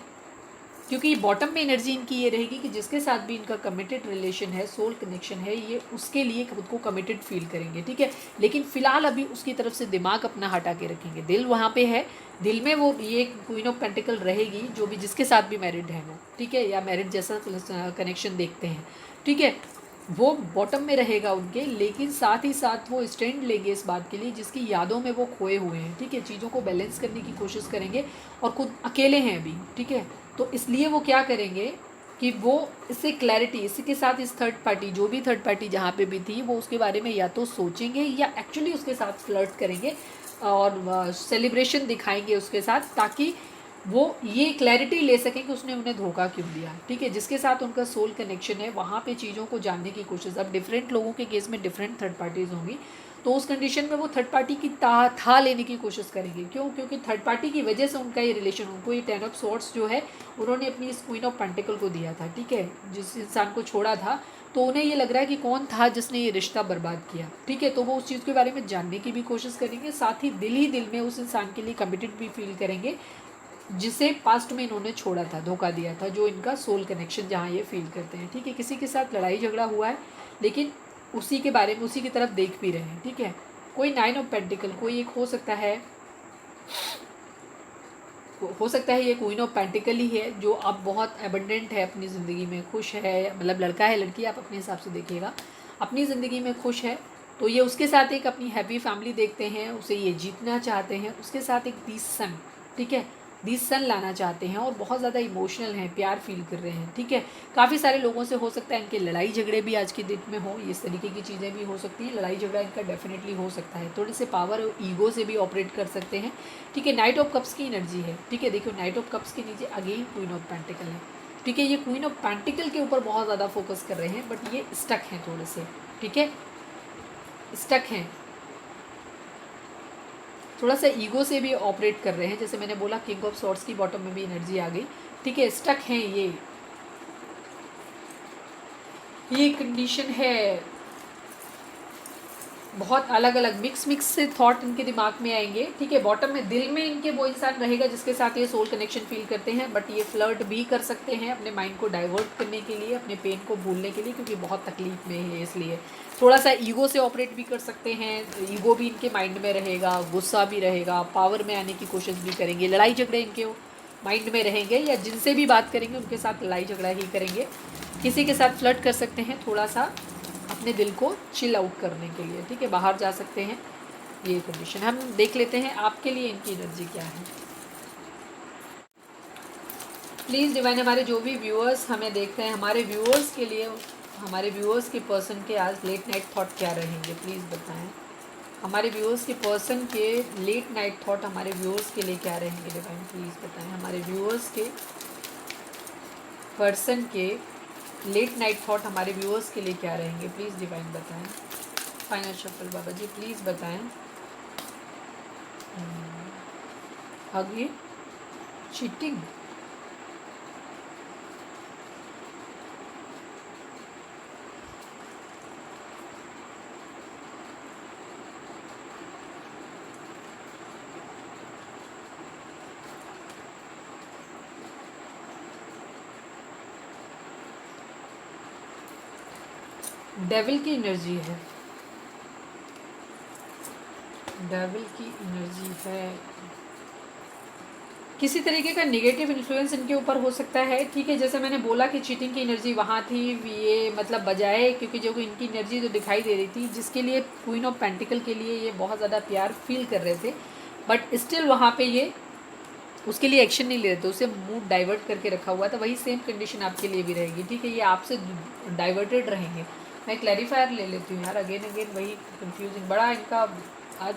क्योंकि बॉटम में एनर्जी इनकी ये रहेगी कि जिसके साथ भी इनका कमिटेड रिलेशन है, सोल कनेक्शन है, ये उसके लिए खुद को कमिटेड फील करेंगे, ठीक है। लेकिन फिलहाल अभी उसकी तरफ से दिमाग अपना हटा के रखेंगे, दिल वहाँ पे है, दिल में वो ये क्वीन ऑफ पेंटिकल रहेगी, जो भी जिसके साथ भी मैरिड है वो, ठीक है, या मैरिड जैसा कनेक्शन देखते हैं, ठीक है, वो बॉटम में रहेगा उनके। लेकिन साथ ही साथ वो स्टैंड लेंगे इस बात के लिए जिसकी यादों में वो खोए हुए हैं, ठीक है, चीज़ों को बैलेंस करने की कोशिश करेंगे और खुद अकेले हैं अभी, ठीक है। तो इसलिए वो क्या करेंगे कि वो इससे क्लैरिटी, इसके साथ इस थर्ड पार्टी, जो भी थर्ड पार्टी जहाँ पे भी थी, वो उसके बारे में या तो सोचेंगे या एक्चुअली उसके साथ फ्लर्ट करेंगे और सेलिब्रेशन दिखाएंगे उसके साथ, ताकि वो ये क्लैरिटी ले सकें कि उसने उन्हें धोखा क्यों दिया, ठीक है, जिसके साथ उनका सोल कनेक्शन है, वहाँ पे चीज़ों को जानने की कोशिश। अब डिफरेंट लोगों के केस में डिफरेंट थर्ड पार्टीज़ होंगी, तो उस कंडीशन में वो थर्ड पार्टी की था लेने की कोशिश करेंगे। क्यों? क्योंकि थर्ड पार्टी की वजह से उनका ये रिलेशन, उनको ये 10 ऑफ सॉर्ड्स जो है उन्होंने अपनी इस क्वीन ऑफ पेंटिकल को दिया था, ठीक है, जिस इंसान को छोड़ा था, तो उन्हें ये लग रहा है कि कौन था जिसने ये रिश्ता बर्बाद किया, ठीक है, तो वो उस चीज़ के बारे में जानने की भी कोशिश करेंगे, साथ ही दिल में उस इंसान के लिए कमिटेड भी फील करेंगे, जिसे पास्ट में इन्होंने छोड़ा था, धोखा दिया था, जो इनका सोल कनेक्शन जहाँ ये फील करते हैं। ठीक है, किसी के साथ लड़ाई झगड़ा हुआ है, लेकिन उसी के बारे में, उसी की तरफ देख भी रहे हैं। ठीक है, कोई 9 ऑफ पेंटिकल, कोई एक हो सकता है ये क्वीन ऑफ पेंटिकल ही है, जो अब बहुत एबंडेंट है अपनी ज़िंदगी में, खुश है, मतलब लड़का है लड़की, आप अपने हिसाब से देखिएगा, अपनी ज़िंदगी में खुश है। तो ये उसके साथ एक अपनी हैप्पी फैमिली देखते हैं, उसे ये जीतना चाहते हैं, उसके साथ एक 20 सन, ठीक है, 20 सन लाना चाहते हैं, और बहुत ज़्यादा इमोशनल हैं, प्यार फील कर रहे हैं। ठीक है, काफ़ी सारे लोगों से हो सकता है इनके लड़ाई झगड़े भी आज की डेट में हो, इस तरीके की चीज़ें भी हो सकती हैं। लड़ाई झगड़ा इनका डेफिनेटली हो सकता है, थोड़े से पावर और ईगो से भी ऑपरेट कर सकते हैं। ठीक है, नाइट ऑफ कप्स की एनर्जी है। ठीक है, देखियो नाइट ऑफ कप्स के नीचे अगेन क्वीन ऑफ पेंटिकल है। ठीक है, ये क्वीन ऑफ पेंटिकल के ऊपर बहुत ज़्यादा फोकस कर रहे हैं, बट ये स्टक हैं थोड़े से। ठीक है, स्टक हैं, थोड़ा सा ईगो से भी ऑपरेट कर रहे हैं। जैसे मैंने बोला किंग ऑफ सॉर्ड्स की बॉटम में भी एनर्जी आ गई। ठीक है, स्टक हैं ये कंडीशन है। बहुत अलग अलग मिक्स से थॉट इनके दिमाग में आएंगे। ठीक है, बॉटम में दिल में इनके वो इंसान रहेगा जिसके साथ ये सोल कनेक्शन फील करते हैं, बट ये फ्लर्ट भी कर सकते हैं अपने माइंड को डाइवर्ट करने के लिए, अपने पेन को भूलने के लिए, क्योंकि बहुत तकलीफ में है, इसलिए थोड़ा सा ईगो से ऑपरेट भी कर सकते हैं। ईगो भी इनके माइंड में रहेगा, गुस्सा भी रहेगा, पावर में आने की कोशिश भी करेंगे, लड़ाई झगड़े इनके माइंड में रहेंगे, या जिनसे भी बात करेंगे उनके साथ लड़ाई झगड़ा ही करेंगे। किसी के साथ फ्लर्ट कर सकते हैं थोड़ा सा अपने दिल को चिल आउट करने के लिए। ठीक है, बाहर जा सकते हैं, ये कंडीशन। हम देख लेते हैं आपके लिए इनकी एनर्जी क्या है। प्लीज़ डिवाइन, हमारे जो भी व्यूअर्स हमें देख रहे हैं, हमारे व्यूअर्स के लिए, हमारे व्यूअर्स के पर्सन के आज लेट नाइट थॉट क्या रहेंगे, प्लीज़ बताएं। हमारे व्यूअर्स के पर्सन के लेट नाइट थॉट हमारे व्यूअर्स के लिए क्या रहेंगे, डिवाइन प्लीज़ बताएं। हमारे व्यूअर्स के पर्सन के लेट नाइट थॉट हमारे व्यूअर्स के लिए क्या रहेंगे, प्लीज़ डिवाइन बताएं। फाइनल शफल बाबा जी प्लीज़ बताएं। आगे चीटिंग, डेविल की एनर्जी है, डेविल की एनर्जी है। किसी तरीके का नेगेटिव इन्फ्लुएंस इनके ऊपर हो सकता है। ठीक है, जैसे मैंने बोला कि चीटिंग की एनर्जी वहाँ थी, ये मतलब बजाय, क्योंकि जो इनकी एनर्जी जो दिखाई दे रही थी, जिसके लिए क्वीन ऑफ पेंटिकल के लिए ये बहुत ज़्यादा प्यार फील कर रहे थे, बट स्टिल वहाँ पे ये उसके लिए एक्शन नहीं ले रहे थे, उसे मूड डाइवर्ट करके रखा हुआ था। वही सेम कंडीशन आपके लिए भी रहेगी। ठीक है, ये आपसे डाइवर्टेड रहेंगे। मैं क्लैरिफायर ले लेती हूँ यार, अगेन वही कंफ्यूजिंग, बड़ा इनका आज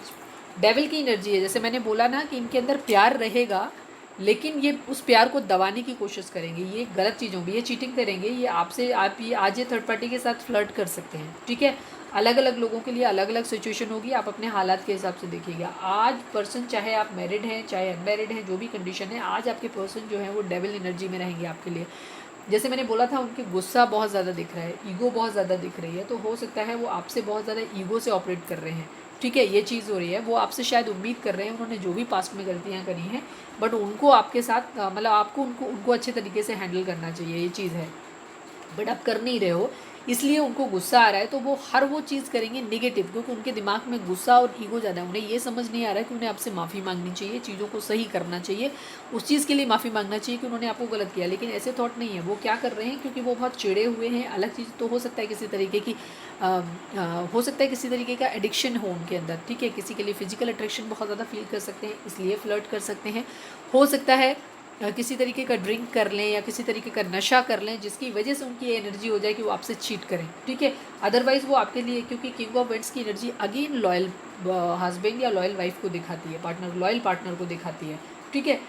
डेविल की एनर्जी है। जैसे मैंने बोला ना कि इनके अंदर प्यार रहेगा, लेकिन ये उस प्यार को दबाने की कोशिश करेंगे, ये गलत चीज़ों भी, ये चीटिंग करेंगे, ये आपसे, आप ये आज ये थर्ड पार्टी के साथ फ्लर्ट कर सकते हैं। ठीक है, अलग अलग लोगों के लिए अलग अलग सिचुएशन होगी, आप अपने हालात के हिसाब से देखिएगा। आज पर्सन, चाहे आप मैरिड हैं चाहे अनमैरिड हैं, जो भी कंडीशन है, आज आपके पर्सन जो है वो डेविल एनर्जी में रहेंगे आपके लिए। जैसे मैंने बोला था, उनके गुस्सा बहुत ज़्यादा दिख रहा है, ईगो बहुत ज़्यादा दिख रही है, तो हो सकता है वो आपसे बहुत ज़्यादा ईगो से ऑपरेट कर रहे हैं। ठीक है, ये चीज़ हो रही है, वो आपसे शायद उम्मीद कर रहे हैं, उन्होंने जो भी पास्ट में गलतियाँ करी हैं, बट उनको आपके साथ मतलब आपको उनको अच्छे तरीके से हैंडल करना चाहिए, ये चीज़ है, बट आप कर नहीं रहे हो, इसलिए उनको गुस्सा आ रहा है। तो वो हर वो चीज़ करेंगे नेगेटिव, क्योंकि उनके दिमाग में गुस्सा और ईगो ज़्यादा है। उन्हें ये समझ नहीं आ रहा है कि उन्हें आपसे माफ़ी मांगनी चाहिए, चीज़ों को सही करना चाहिए, उस चीज़ के लिए माफ़ी मांगना चाहिए कि उन्होंने आपको गलत किया। लेकिन ऐसे थॉट नहीं है, वो क्या कर रहे हैं, क्योंकि वो बहुत चिड़े हुए हैं। अलग चीज़ तो हो सकता है किसी तरीके की हो सकता है किसी तरीके का एडिक्शन हो उनके अंदर। ठीक है, किसी के लिए फिजिकल अट्रैक्शन बहुत ज़्यादा फील कर सकते हैं, इसलिए फ्लर्ट कर सकते हैं। हो सकता है किसी तरीके का ड्रिंक कर लें या किसी तरीके का नशा कर लें, जिसकी वजह से उनकी एनर्जी हो जाए कि वो आपसे चीट करें। ठीक है, अदरवाइज़ वो आपके लिए, क्योंकि किंग ऑफ वेंट्स की एनर्जी अगेन लॉयल हस्बैंड या लॉयल वाइफ को दिखाती है, पार्टनर, लॉयल पार्टनर को दिखाती है। ठीक है,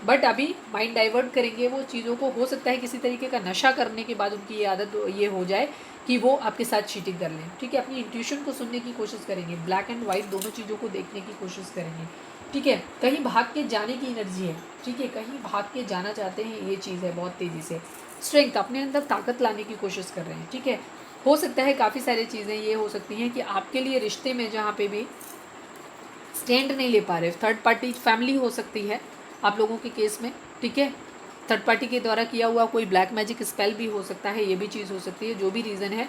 बट अभी माइंड डाइवर्ट करेंगे वो चीज़ों को। हो सकता है किसी तरीके का नशा करने के बाद उनकी ये आदत ये हो जाए कि वो आपके साथ चीटिंग कर लें। ठीक है, अपनी इंट्यूशन को सुनने की कोशिश करेंगे, ब्लैक एंड वाइट दोनों चीज़ों को देखने की कोशिश करेंगे। ठीक है, कहीं भाग के जाने की एनर्जी है। ठीक है, कहीं भाग के जाना चाहते हैं, ये चीज़ है, बहुत तेज़ी से स्ट्रेंथ, अपने अंदर ताकत लाने की कोशिश कर रहे हैं। ठीक है, हो सकता है काफ़ी सारी चीज़ें ये हो सकती हैं कि आपके लिए रिश्ते में जहाँ पे भी स्टैंड नहीं ले पा रहे, थर्ड पार्टी फैमिली हो सकती है, आप लोगों के केस में, ठीक है। थर्ड पार्टी के द्वारा किया हुआ कोई ब्लैक मैजिक स्पेल भी हो सकता है, ये भी चीज़ हो सकती है। जो भी रीज़न है,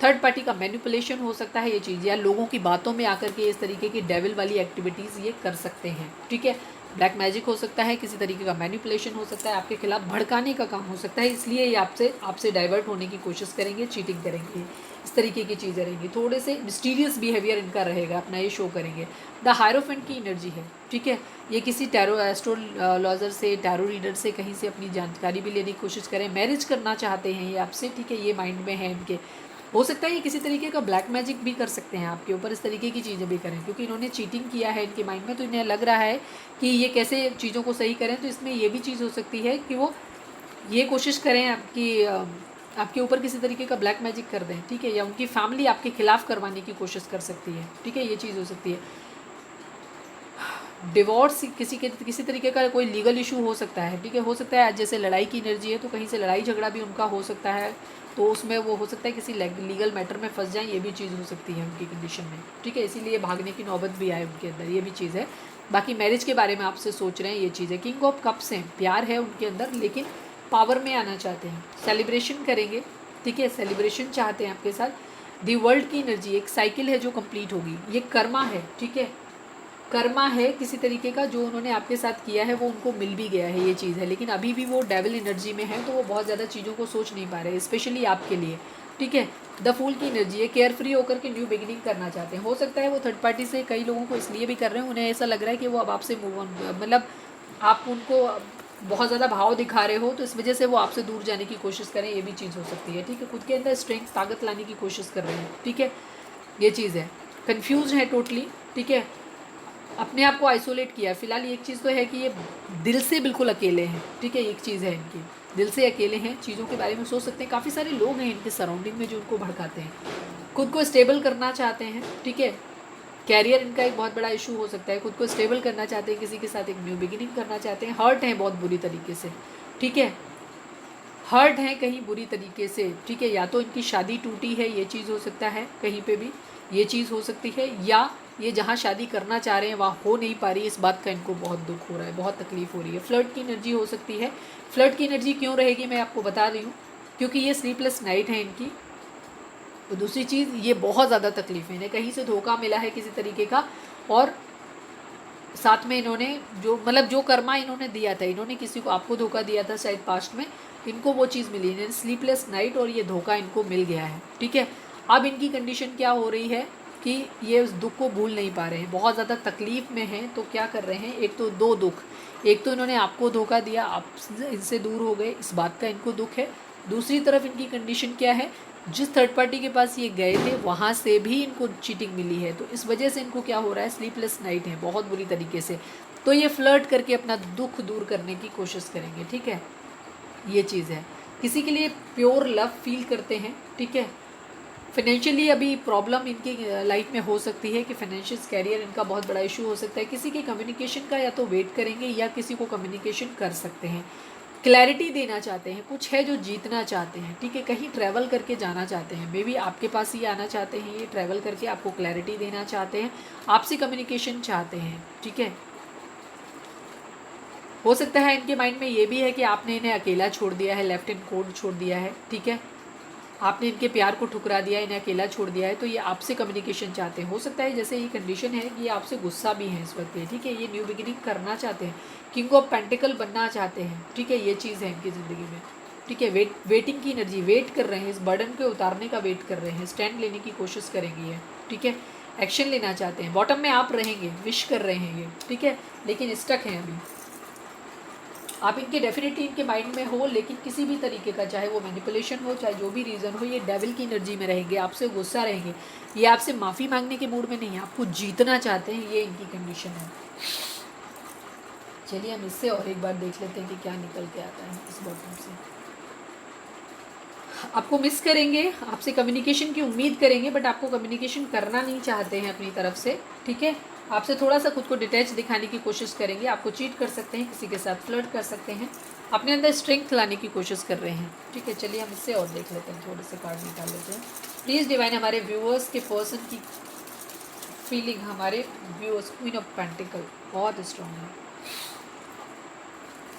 थर्ड पार्टी का मैनिपुलेशन हो सकता है ये चीज़, या लोगों की बातों में आकर के इस तरीके की डेविल वाली एक्टिविटीज़ ये कर सकते हैं, ठीक है। ब्लैक मैजिक हो सकता है, किसी तरीके का मैनिपुलेशन हो सकता है, आपके खिलाफ भड़काने का काम हो सकता है, इसलिए ये आपसे डाइवर्ट होने की कोशिश करेंगे, चीटिंग करेंगे, इस तरीके की चीज़ें रहेंगी। थोड़े से मिस्टीरियस बिहेवियर इनका रहेगा, अपना ये शो करेंगे। द हायरोफेंट की एनर्जी है, ठीक है। ये किसी टैरो एस्ट्रोलॉजर से, टैरो रीडर से कहीं से अपनी जानकारी भी लेने की कोशिश करें। मैरिज करना चाहते हैं ये आपसे, ठीक है, ये माइंड में है इनके। हो सकता है ये किसी तरीके का ब्लैक मैजिक भी कर सकते हैं आपके ऊपर, इस तरीके की चीज़ें भी करें, क्योंकि इन्होंने चीटिंग किया है इनके माइंड में, तो इन्हें लग रहा है कि ये कैसे चीज़ों को सही करें। तो इसमें ये भी चीज़ हो सकती है कि वो ये कोशिश करें आपके ऊपर किसी तरीके का ब्लैक मैजिक कर दें, ठीक है, या उनकी फैमिली आपके खिलाफ करवाने की कोशिश कर सकती है, ठीक है, ये चीज़ हो सकती है। डिवोर्स, किसी तरीके का कोई लीगल इशू हो सकता है, ठीक है। हो सकता है जैसे लड़ाई की एनर्जी है, तो कहीं से लड़ाई झगड़ा भी उनका हो सकता है, तो उसमें वो हो सकता है किसी लीगल मैटर में फंस जाएं, ये भी चीज़ हो सकती है उनकी कंडीशन में, ठीक है। इसीलिए भागने की नौबत भी आए उनके अंदर, ये भी चीज़ है। बाकी मैरिज के बारे में आपसे सोच रहे हैं, ये चीज़ है। किंग ऑफ कप्स हैं, प्यार है उनके अंदर, लेकिन पावर में आना चाहते हैं, सेलिब्रेशन करेंगे, ठीक है, सेलिब्रेशन चाहते हैं आपके साथ। दी वर्ल्ड की एनर्जी, एक साइकिल है जो कंप्लीट होगी, ये कर्मा है, ठीक है, कर्मा है किसी तरीके का, जो उन्होंने आपके साथ किया है वो उनको मिल भी गया है, ये चीज़ है। लेकिन अभी भी वो डेविल एनर्जी में है, तो वो बहुत ज़्यादा चीज़ों को सोच नहीं पा रहे, स्पेशली आपके लिए, ठीक है। द फूल की एनर्जी है, केयर फ्री होकर के न्यू बिगिनिंग करना चाहते हैं। हो सकता है वो थर्ड पार्टी से कई लोगों को इसलिए भी कर रहे हैं, उन्हें ऐसा लग रहा है कि वो अब आपसे मूव ऑन, मतलब आप उनको बहुत ज़्यादा भाव दिखा रहे हो, तो इस वजह से वो आपसे दूर जाने की कोशिश करें, ये भी चीज़ हो सकती है, ठीक है। खुद के अंदर स्ट्रेंथ, ताकत लाने की कोशिश कर रहे हैं, ठीक है, ये चीज़ है। कन्फ्यूज है टोटली, ठीक है, अपने आप को आइसोलेट किया है। फिलहाल एक चीज़ तो है कि ये दिल से बिल्कुल अकेले हैं, ठीक है, एक चीज़ है इनकी, दिल से अकेले हैं, चीज़ों के बारे में सोच सकते हैं। काफ़ी सारे लोग हैं इनके सराउंडिंग में जो उनको भड़काते हैं, खुद को स्टेबल करना चाहते हैं, ठीक है। कैरियर इनका एक बहुत बड़ा इशू हो सकता है, खुद को स्टेबल करना चाहते हैं, किसी के साथ एक न्यू बिगिनिंग करना चाहते हैं। हर्ट हैं बहुत बुरी तरीके से, ठीक है, हर्ट हैं कहीं बुरी तरीके से, ठीक है। या तो इनकी शादी टूटी है, ये चीज़ हो सकता है, कहीं पे भी ये चीज़ हो सकती है, या ये जहाँ शादी करना चाह रहे हैं वहाँ हो नहीं पा रही है, इस बात का इनको बहुत दुख हो रहा है, बहुत तकलीफ हो रही है। फ्लर्ट की एनर्जी हो सकती है। फ्लर्ट की एनर्जी क्यों रहेगी मैं आपको बता रही हूँ, क्योंकि ये स्लीपलेस नाइट है इनकी। तो दूसरी चीज़, ये बहुत ज़्यादा तकलीफ है, इन्हें कहीं से धोखा मिला है किसी तरीके का, और साथ में इन्होंने जो कर्मा इन्होंने दिया था, इन्होंने किसी को, आपको धोखा दिया था शायद पास्ट में, इनको वो चीज़ मिली, इन्हें स्लीपलेस नाइट और ये धोखा इनको मिल गया है, ठीक है। अब इनकी कंडीशन क्या हो रही है कि ये उस दुख को भूल नहीं पा रहे हैं, बहुत ज़्यादा तकलीफ़ में हैं। तो क्या कर रहे हैं, एक तो दो दुख, एक तो इन्होंने आपको धोखा दिया, आप इनसे दूर हो गए, इस बात का इनको दुख है। दूसरी तरफ इनकी कंडीशन क्या है, जिस थर्ड पार्टी के पास ये गए थे वहाँ से भी इनको चीटिंग मिली है, तो इस वजह से इनको क्या हो रहा है, स्लीपलेस नाइट है बहुत बुरी तरीके से। तो ये फ्लर्ट करके अपना दुख दूर करने की कोशिश करेंगे, ठीक है, ये चीज़ है। किसी के लिए प्योर लव फील करते हैं, ठीक है। फाइनेंशियली अभी प्रॉब्लम इनकी लाइफ में हो सकती है कि फाइनेंशियल कैरियर इनका बहुत बड़ा इशू हो सकता है। किसी के कम्युनिकेशन का या तो वेट करेंगे, या किसी को कम्युनिकेशन कर सकते हैं। क्लैरिटी देना चाहते हैं, कुछ है जो जीतना चाहते हैं, ठीक है, कहीं ट्रैवल करके जाना चाहते हैं, मे बी आपके पास ही आना चाहते हैं, ये ट्रैवल करके आपको क्लैरिटी देना चाहते हैं, आपसे कम्युनिकेशन चाहते हैं, ठीक है। हो सकता है इनके माइंड में ये भी है कि आपने इन्हें अकेला छोड़ दिया है, लेफ्ट इन कोड छोड़ दिया है, ठीक है, आपने इनके प्यार को ठुकरा दिया, इन्हें अकेला छोड़ दिया है, तो ये आपसे कम्युनिकेशन चाहते हैं। हो सकता है जैसे ये कंडीशन है कि ये आपसे गुस्सा भी है इस वक्त, ठीक है, ये न्यू बिगिनिंग करना चाहते हैं, किंग ऑफ पेंटिकल बनना चाहते हैं, ठीक है, ये चीज़ है इनकी ज़िंदगी में, ठीक है। वेटिंग की एनर्जी, वेट कर रहे हैं, इस बर्डन को उतारने का वेट कर रहे हैं, स्टैंड लेने की कोशिश करेंगे ये, ठीक है, एक्शन लेना चाहते हैं। बॉटम में आप रहेंगे, विश कर रहे हैं ये, ठीक है, लेकिन स्टक हैं अभी। आप इनके डेफिनेटली इनके माइंड में हो, लेकिन किसी भी तरीके का, चाहे वो मैनिपुलेशन हो, चाहे जो भी रीज़न हो, ये डेविल की एनर्जी में रहेंगे, आपसे गुस्सा रहेंगे, ये आपसे माफ़ी मांगने के मूड में नहीं है, आपको जीतना चाहते हैं, ये इनकी कंडीशन है। चलिए हम इससे और एक बार देख लेते हैं कि क्या निकल के आता है इस बॉटम से। आपको मिस करेंगे, आपसे कम्युनिकेशन की उम्मीद करेंगे, बट आपको कम्युनिकेशन करना नहीं चाहते हैं अपनी तरफ से, ठीक है। आपसे थोड़ा सा खुद को डिटैच दिखाने की कोशिश करेंगे, आपको चीट कर सकते हैं, किसी के साथ फ्लर्ट कर सकते हैं, अपने अंदर स्ट्रेंथ लाने की कोशिश कर रहे हैं, ठीक है। चलिए हम इससे और देख लेते हैं, थोड़े से कार्ड निकाल लेते हैं। प्लीज़ डिवाइन हमारे व्यूअर्स के पर्सन की फीलिंग, हमारे व्यूअर्स, क्वीन ऑफ पेंटिकल बहुत स्ट्रॉन्ग है,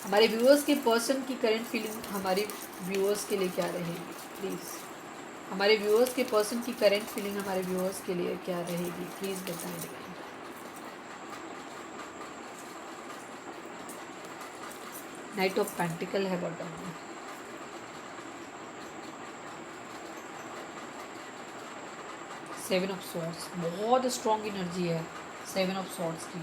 हमारे व्यूअर्स के पर्सन की करंट फीलिंग हमारे व्यूअर्स के लिए क्या रहेगी प्लीज़। हमारे व्यूअर्स के पर्सन की करंट फीलिंग हमारे व्यूअर्स के लिए क्या रहेगी प्लीज़ बताएं। नाइट ऑफ पेंटिकल है बॉटम में, सेवन ऑफ सॉर्ड्स, बहुत स्ट्रॉन्ग एनर्जी है सेवन ऑफ सॉर्ड्स की,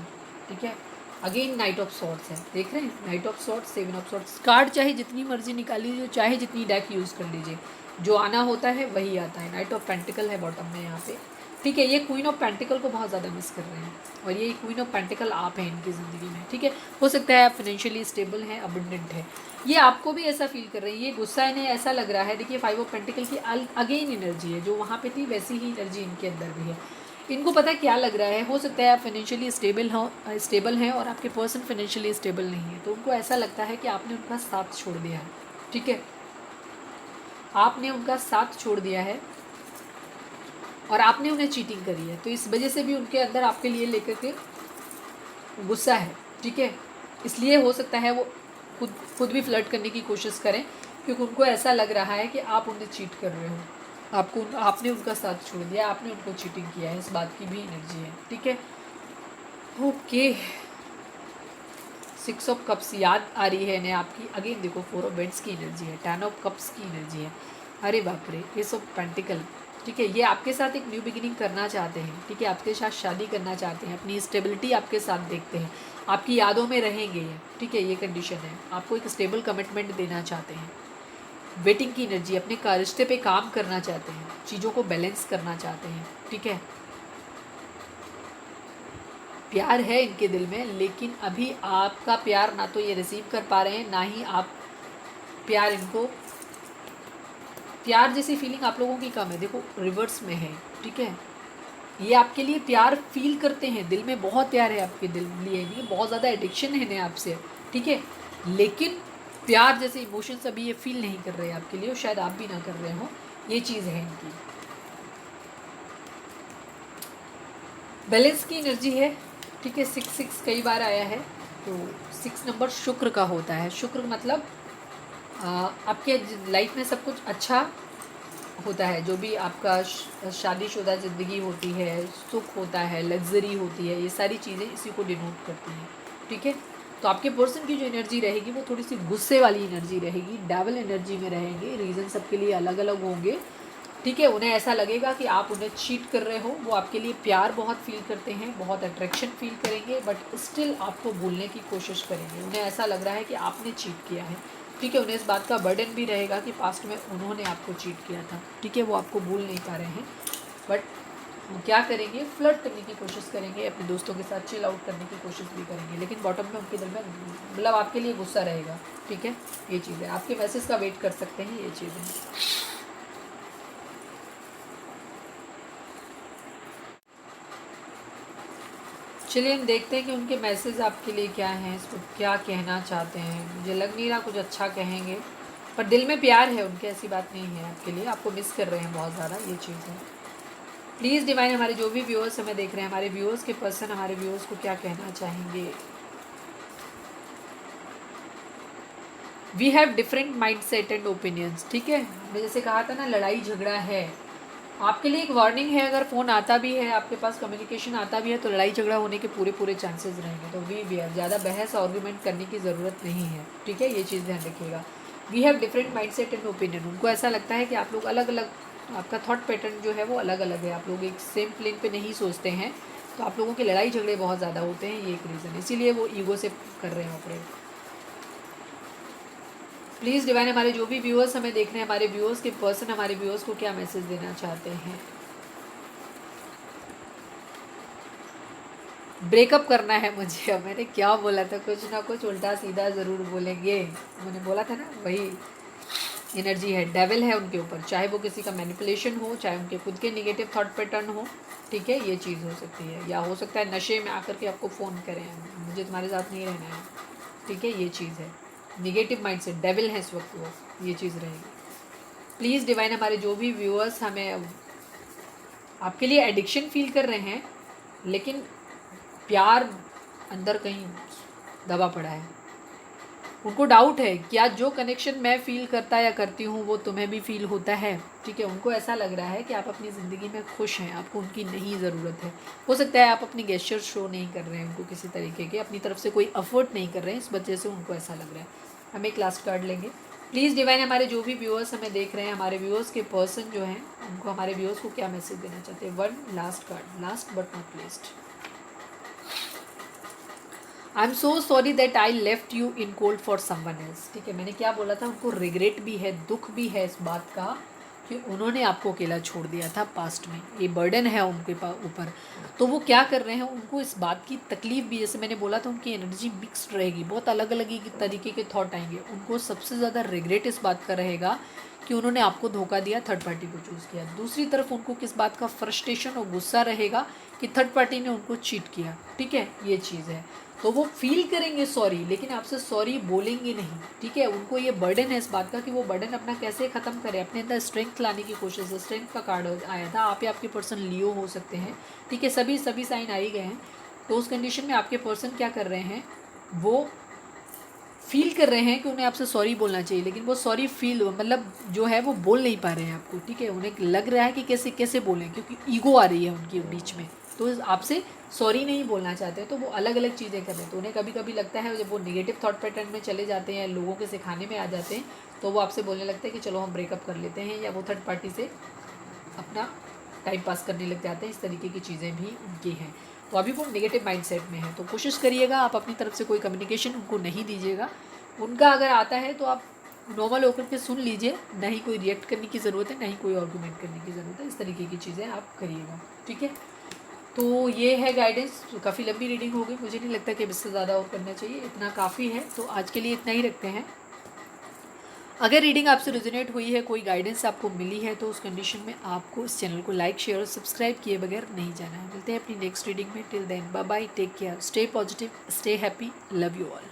ठीक है। अगेन नाइट ऑफ सॉर्ड्स है, देख रहे हैं, night of swords, seven of swords. Card चाहे जितनी मर्जी निकाल लीजिए, चाहे जितनी डेक यूज़ कर लीजिए, जो आना होता है वही आता है। नाइट ऑफ पेंटिकल है बॉटम में यहाँ पे, ठीक है। ये क्वीन ऑफ पेंटिकल को बहुत ज़्यादा मिस कर रहे हैं, और ये क्वीन ऑफ पेंटिकल आप हैं इनकी ज़िंदगी में, ठीक है। हो सकता है आप फाइनेंशियली स्टेबल हैं, अबंडेंट है, ये आपको भी ऐसा फील कर रही है, ये गुस्सा इन्हें ऐसा लग रहा है। देखिए फाइव ऑफ पेंटिकल की अगेन एनर्जी है, जो वहाँ पे थी वैसी ही एनर्जी इनके अंदर भी है। इनको पता है क्या लग रहा है, हो सकता है आप फाइनेंशियली स्टेबल हैं और आपके पर्सन फाइनेंशियली स्टेबल नहीं है, तो उनको ऐसा लगता है कि आपने उनका साथ छोड़ दिया है, ठीक है। आपने उनका साथ छोड़ दिया है और आपने उन्हें चीटिंग करी है, तो इस वजह से भी उनके अंदर आपके लिए लेकर के गुस्सा है, ठीक है। इसलिए हो सकता है वो खुद भी फ्लर्ट करने की कोशिश करें, क्योंकि उनको ऐसा लग रहा है कि आप उन्हें चीट कर रहे हो, आपने उनका साथ छोड़ दिया, आपने उनको चीटिंग किया है, इस बात की भी एनर्जी है, ठीक है। ओके, सिक्स ऑफ कप्स याद आ रही है इन्हें आपकी। अगेन देखो फोर ऑफ बेड्स की एनर्जी है, टेन ऑफ कप्स की एनर्जी है, अरे बाप रे, एस ऑफ पेंटिकल, ठीक है। ये आपके साथ एक न्यू बिगिनिंग करना चाहते हैं, ठीक है। आपके साथ शादी करना चाहते हैं, अपनी स्टेबिलिटी आपके साथ देखते हैं, आपकी यादों में रहेंगे ये, ठीक है। ये कंडीशन है, आपको एक स्टेबल कमिटमेंट देना चाहते हैं, वेटिंग की एनर्जी, अपने रिश्ते पे काम करना चाहते हैं, चीज़ों को बैलेंस करना चाहते हैं, ठीक है। प्यार है इनके दिल में, लेकिन अभी आपका प्यार ना तो ये रिसीव कर पा रहे हैं, ना ही आप प्यार इनको, प्यार जैसी फीलिंग आप लोगों की कम है, देखो रिवर्स में है, ठीक है। ये आपके लिए प्यार फील करते हैं, दिल में बहुत प्यार है आपके दिल लिए, ये बहुत ज़्यादा एडिक्शन है इन्हें आपसे, ठीक है। लेकिन प्यार जैसे इमोशंस अभी ये फील नहीं कर रहे हैं आपके लिए, और शायद आप भी ना कर रहे हो, ये चीज़ है इनकी। बैलेंस की एनर्जी है, ठीक है। 6 कई बार आया है, तो 6 नंबर शुक्र का होता है। शुक्र मतलब आपके लाइफ में सब कुछ अच्छा होता है, जो भी आपका शादीशुदा ज़िंदगी होती है, सुख होता है, लग्जरी होती है, ये सारी चीज़ें इसी को डिनोट करती हैं, ठीक है। तो आपके पर्सन की जो एनर्जी रहेगी वो थोड़ी सी गुस्से वाली एनर्जी रहेगी, डेविल एनर्जी में रहेंगे, रीज़न सबके लिए अलग अलग होंगे, ठीक है। उन्हें ऐसा लगेगा कि आप उन्हें चीट कर रहे हो, वो आपके लिए प्यार बहुत फील करते हैं, बहुत अट्रैक्शन फील करेंगे, बट स्टिल आपको भूलने की कोशिश करेंगे। उन्हें ऐसा लग रहा है कि आपने चीट किया है, ठीक है। उन्हें इस बात का बर्डन भी रहेगा कि पास्ट में उन्होंने आपको चीट किया था, ठीक है। वो आपको भूल नहीं पा रहे हैं, बट वो क्या करेंगे, फ्लर्ट करने की कोशिश करेंगे, अपने दोस्तों के साथ चिल आउट करने की कोशिश भी करेंगे, लेकिन बॉटम में उनके दिल में मतलब आपके लिए गुस्सा रहेगा, ठीक है। ये चीज़ है, आपके मैसेज का वेट कर सकते हैं, ये चीज़ है। चलिए हम देखते हैं कि उनके मैसेज आपके लिए क्या हैं, इसको क्या कहना चाहते हैं। मुझे लग नहीं रहा कुछ अच्छा कहेंगे, पर दिल में प्यार है उनके, ऐसी बात नहीं है आपके लिए, आपको मिस कर रहे हैं बहुत ज़्यादा, ये चीज़ है। प्लीज़ डिवाइन, हमारे जो भी व्यूअर्स हमें देख रहे हैं, हमारे व्यूअर्स के पर्सन हमारे व्यूअर्स को क्या कहना चाहेंगे। We have different mind set and opinions, ठीक है। मैं जैसे कहा था ना, लड़ाई झगड़ा है आपके लिए एक वार्निंग है। अगर फ़ोन आता भी है आपके पास, कम्युनिकेशन आता भी है, तो लड़ाई झगड़ा होने के पूरे चांसेस रहेंगे। तो वी हैव, ज़्यादा बहस आर्गूमेंट करने की ज़रूरत नहीं है, ठीक है। ये चीज़ ध्यान रखिएगा। We have different mind set and opinion, उनको ऐसा लगता है कि आप लोग अलग अलग, आपका थॉट पैटर्न जो है वो अलग अलग है, आप लोग एक सेम प्लेन पे नहीं सोचते हैं, तो आप लोगों के लड़ाई झगड़े बहुत ज़्यादा होते हैं, ये एक रीज़न है, इसीलिए वो ईगो से कर रहे हैं ऑपरेट। प्लीज़ डिवाइन, हमारे जो भी व्यूअर्स हमें देख रहे हैं, हमारे व्यूअर्स के पर्सन हमारे व्यूअर्स को क्या मैसेज देना चाहते हैं। ब्रेकअप करना है मुझे, अब मैंने क्या बोला था, कुछ ना कुछ उल्टा सीधा ज़रूर बोलेंगे, मैंने बोला था ना, वही एनर्जी है, डेविल है उनके ऊपर, चाहे वो किसी का मैनिपुलेशन हो, चाहे उनके खुद के नेगेटिव थॉट पैटर्न हो, ठीक है। ये चीज़ हो सकती है, या हो सकता है नशे में आकर के आपको फ़ोन करें, मुझे तुम्हारे साथ नहीं रहना है, ठीक है। ये चीज़ है, निगेटिव माइंड से डेविल है इस वक्त वो, ये चीज़ रहेगी। प्लीज़ डिवाइन, हमारे जो भी व्यूअर्स हमें आपके लिए एडिक्शन फील कर रहे हैं, लेकिन प्यार अंदर कहीं दबा पड़ा है, उनको डाउट है क्या जो कनेक्शन मैं फील करता या करती हूँ वो तुम्हें भी फील होता है, ठीक है। उनको ऐसा लग रहा है कि आप अपनी ज़िंदगी में खुश हैं, आपको उनकी नहीं ज़रूरत है। हो सकता है आप अपनी गेस्चर शो नहीं कर रहे हैं उनको किसी तरीके के, अपनी तरफ से कोई एफर्ट नहीं कर रहे हैं, इस वजह से उनको ऐसा लग रहा है। हम एक लास्ट कार्ड लेंगे। प्लीज़ डिवाइन, हमारे जो भी व्यूअर्स हमें देख रहे हैं, हमारे व्यूअर्स के पर्सन जो हैं, उनको हमारे व्यूअर्स को क्या मैसेज देना चाहते हैं। One last card, last but not least. I am so sorry that I left you in cold for someone else, ठीक है। मैंने क्या बोला था, उनको रिग्रेट भी है, दुख भी है इस बात का कि उन्होंने आपको अकेला छोड़ दिया था पास्ट में, ये बर्डन है उनके ऊपर। तो वो क्या कर रहे हैं, उनको इस बात की तकलीफ भी, जैसे मैंने बोला था उनकी एनर्जी मिक्स्ड रहेगी, बहुत अलग अलग तरीके के थॉट आएंगे। उनको सबसे ज़्यादा रिग्रेट इस बात का रहेगा कि उन्होंने आपको धोखा दिया, थर्ड पार्टी को चूज़ किया। दूसरी तरफ उनको किस बात का फ्रस्ट्रेशन और गुस्सा रहेगा कि थर्ड पार्टी ने उनको चीट किया, ठीक है, ये चीज़ है। तो वो फील करेंगे सॉरी, लेकिन आपसे सॉरी बोलेंगे नहीं, ठीक है। उनको ये बर्डन है इस बात का कि वो बर्डन अपना कैसे ख़त्म करें, अपने अंदर स्ट्रेंथ लाने की कोशिश है। स्ट्रेंथ का कार्ड आया था, आप या आपके पर्सन लियो हो सकते हैं, ठीक है। सभी साइन आ ही गए हैं। तो उस कंडीशन में आपके पर्सन क्या कर रहे हैं, वो फील कर रहे हैं कि उन्हें आपसे सॉरी बोलना चाहिए, लेकिन वो सॉरी फील मतलब जो है वो बोल नहीं पा रहे हैं आपको, ठीक है। उन्हें लग रहा है कि कैसे कैसे बोलें, क्योंकि ईगो आ रही है उनके बीच में, तो आपसे सॉरी नहीं बोलना चाहते हैं। तो वो अलग अलग चीज़ें कर रहे हैं। तो उन्हें कभी कभी लगता है जब वो निगेटिव थॉट पैटर्न में चले जाते हैं, लोगों के सिखाने में आ जाते हैं, तो वो आपसे बोलने लगते हैं कि चलो हम ब्रेकअप कर लेते हैं, या वो थर्ड पार्टी से अपना टाइम पास करने लग जाते हैं। इस तरीके की चीज़ें भी उनकी हैं। तो अभी वो नेगेटिव माइंडसेट में है। तो कोशिश करिएगा आप अपनी तरफ से कोई कम्युनिकेशन उनको नहीं दीजिएगा। उनका अगर आता है तो आप नॉर्मल होकर के सुन लीजिए, ना ही कोई रिएक्ट करने की ज़रूरत है, ना ही कोई आर्गूमेंट करने की ज़रूरत है। इस तरीके की चीज़ें आप करिएगा, ठीक है। तो ये है गाइडेंस। काफ़ी लंबी रीडिंग हो गई, मुझे नहीं लगता कि अब इससे ज़्यादा और करना चाहिए, इतना काफ़ी है। तो आज के लिए इतना ही रखते हैं। अगर रीडिंग आपसे रेजोनेट हुई है, कोई गाइडेंस आपको मिली है, तो उस कंडीशन में आपको इस चैनल को लाइक, शेयर और सब्सक्राइब किए बगैर नहीं जाना है। मिलते हैं अपनी नेक्स्ट रीडिंग में। Till then bye bye, take care, stay positive, stay happy, love you all.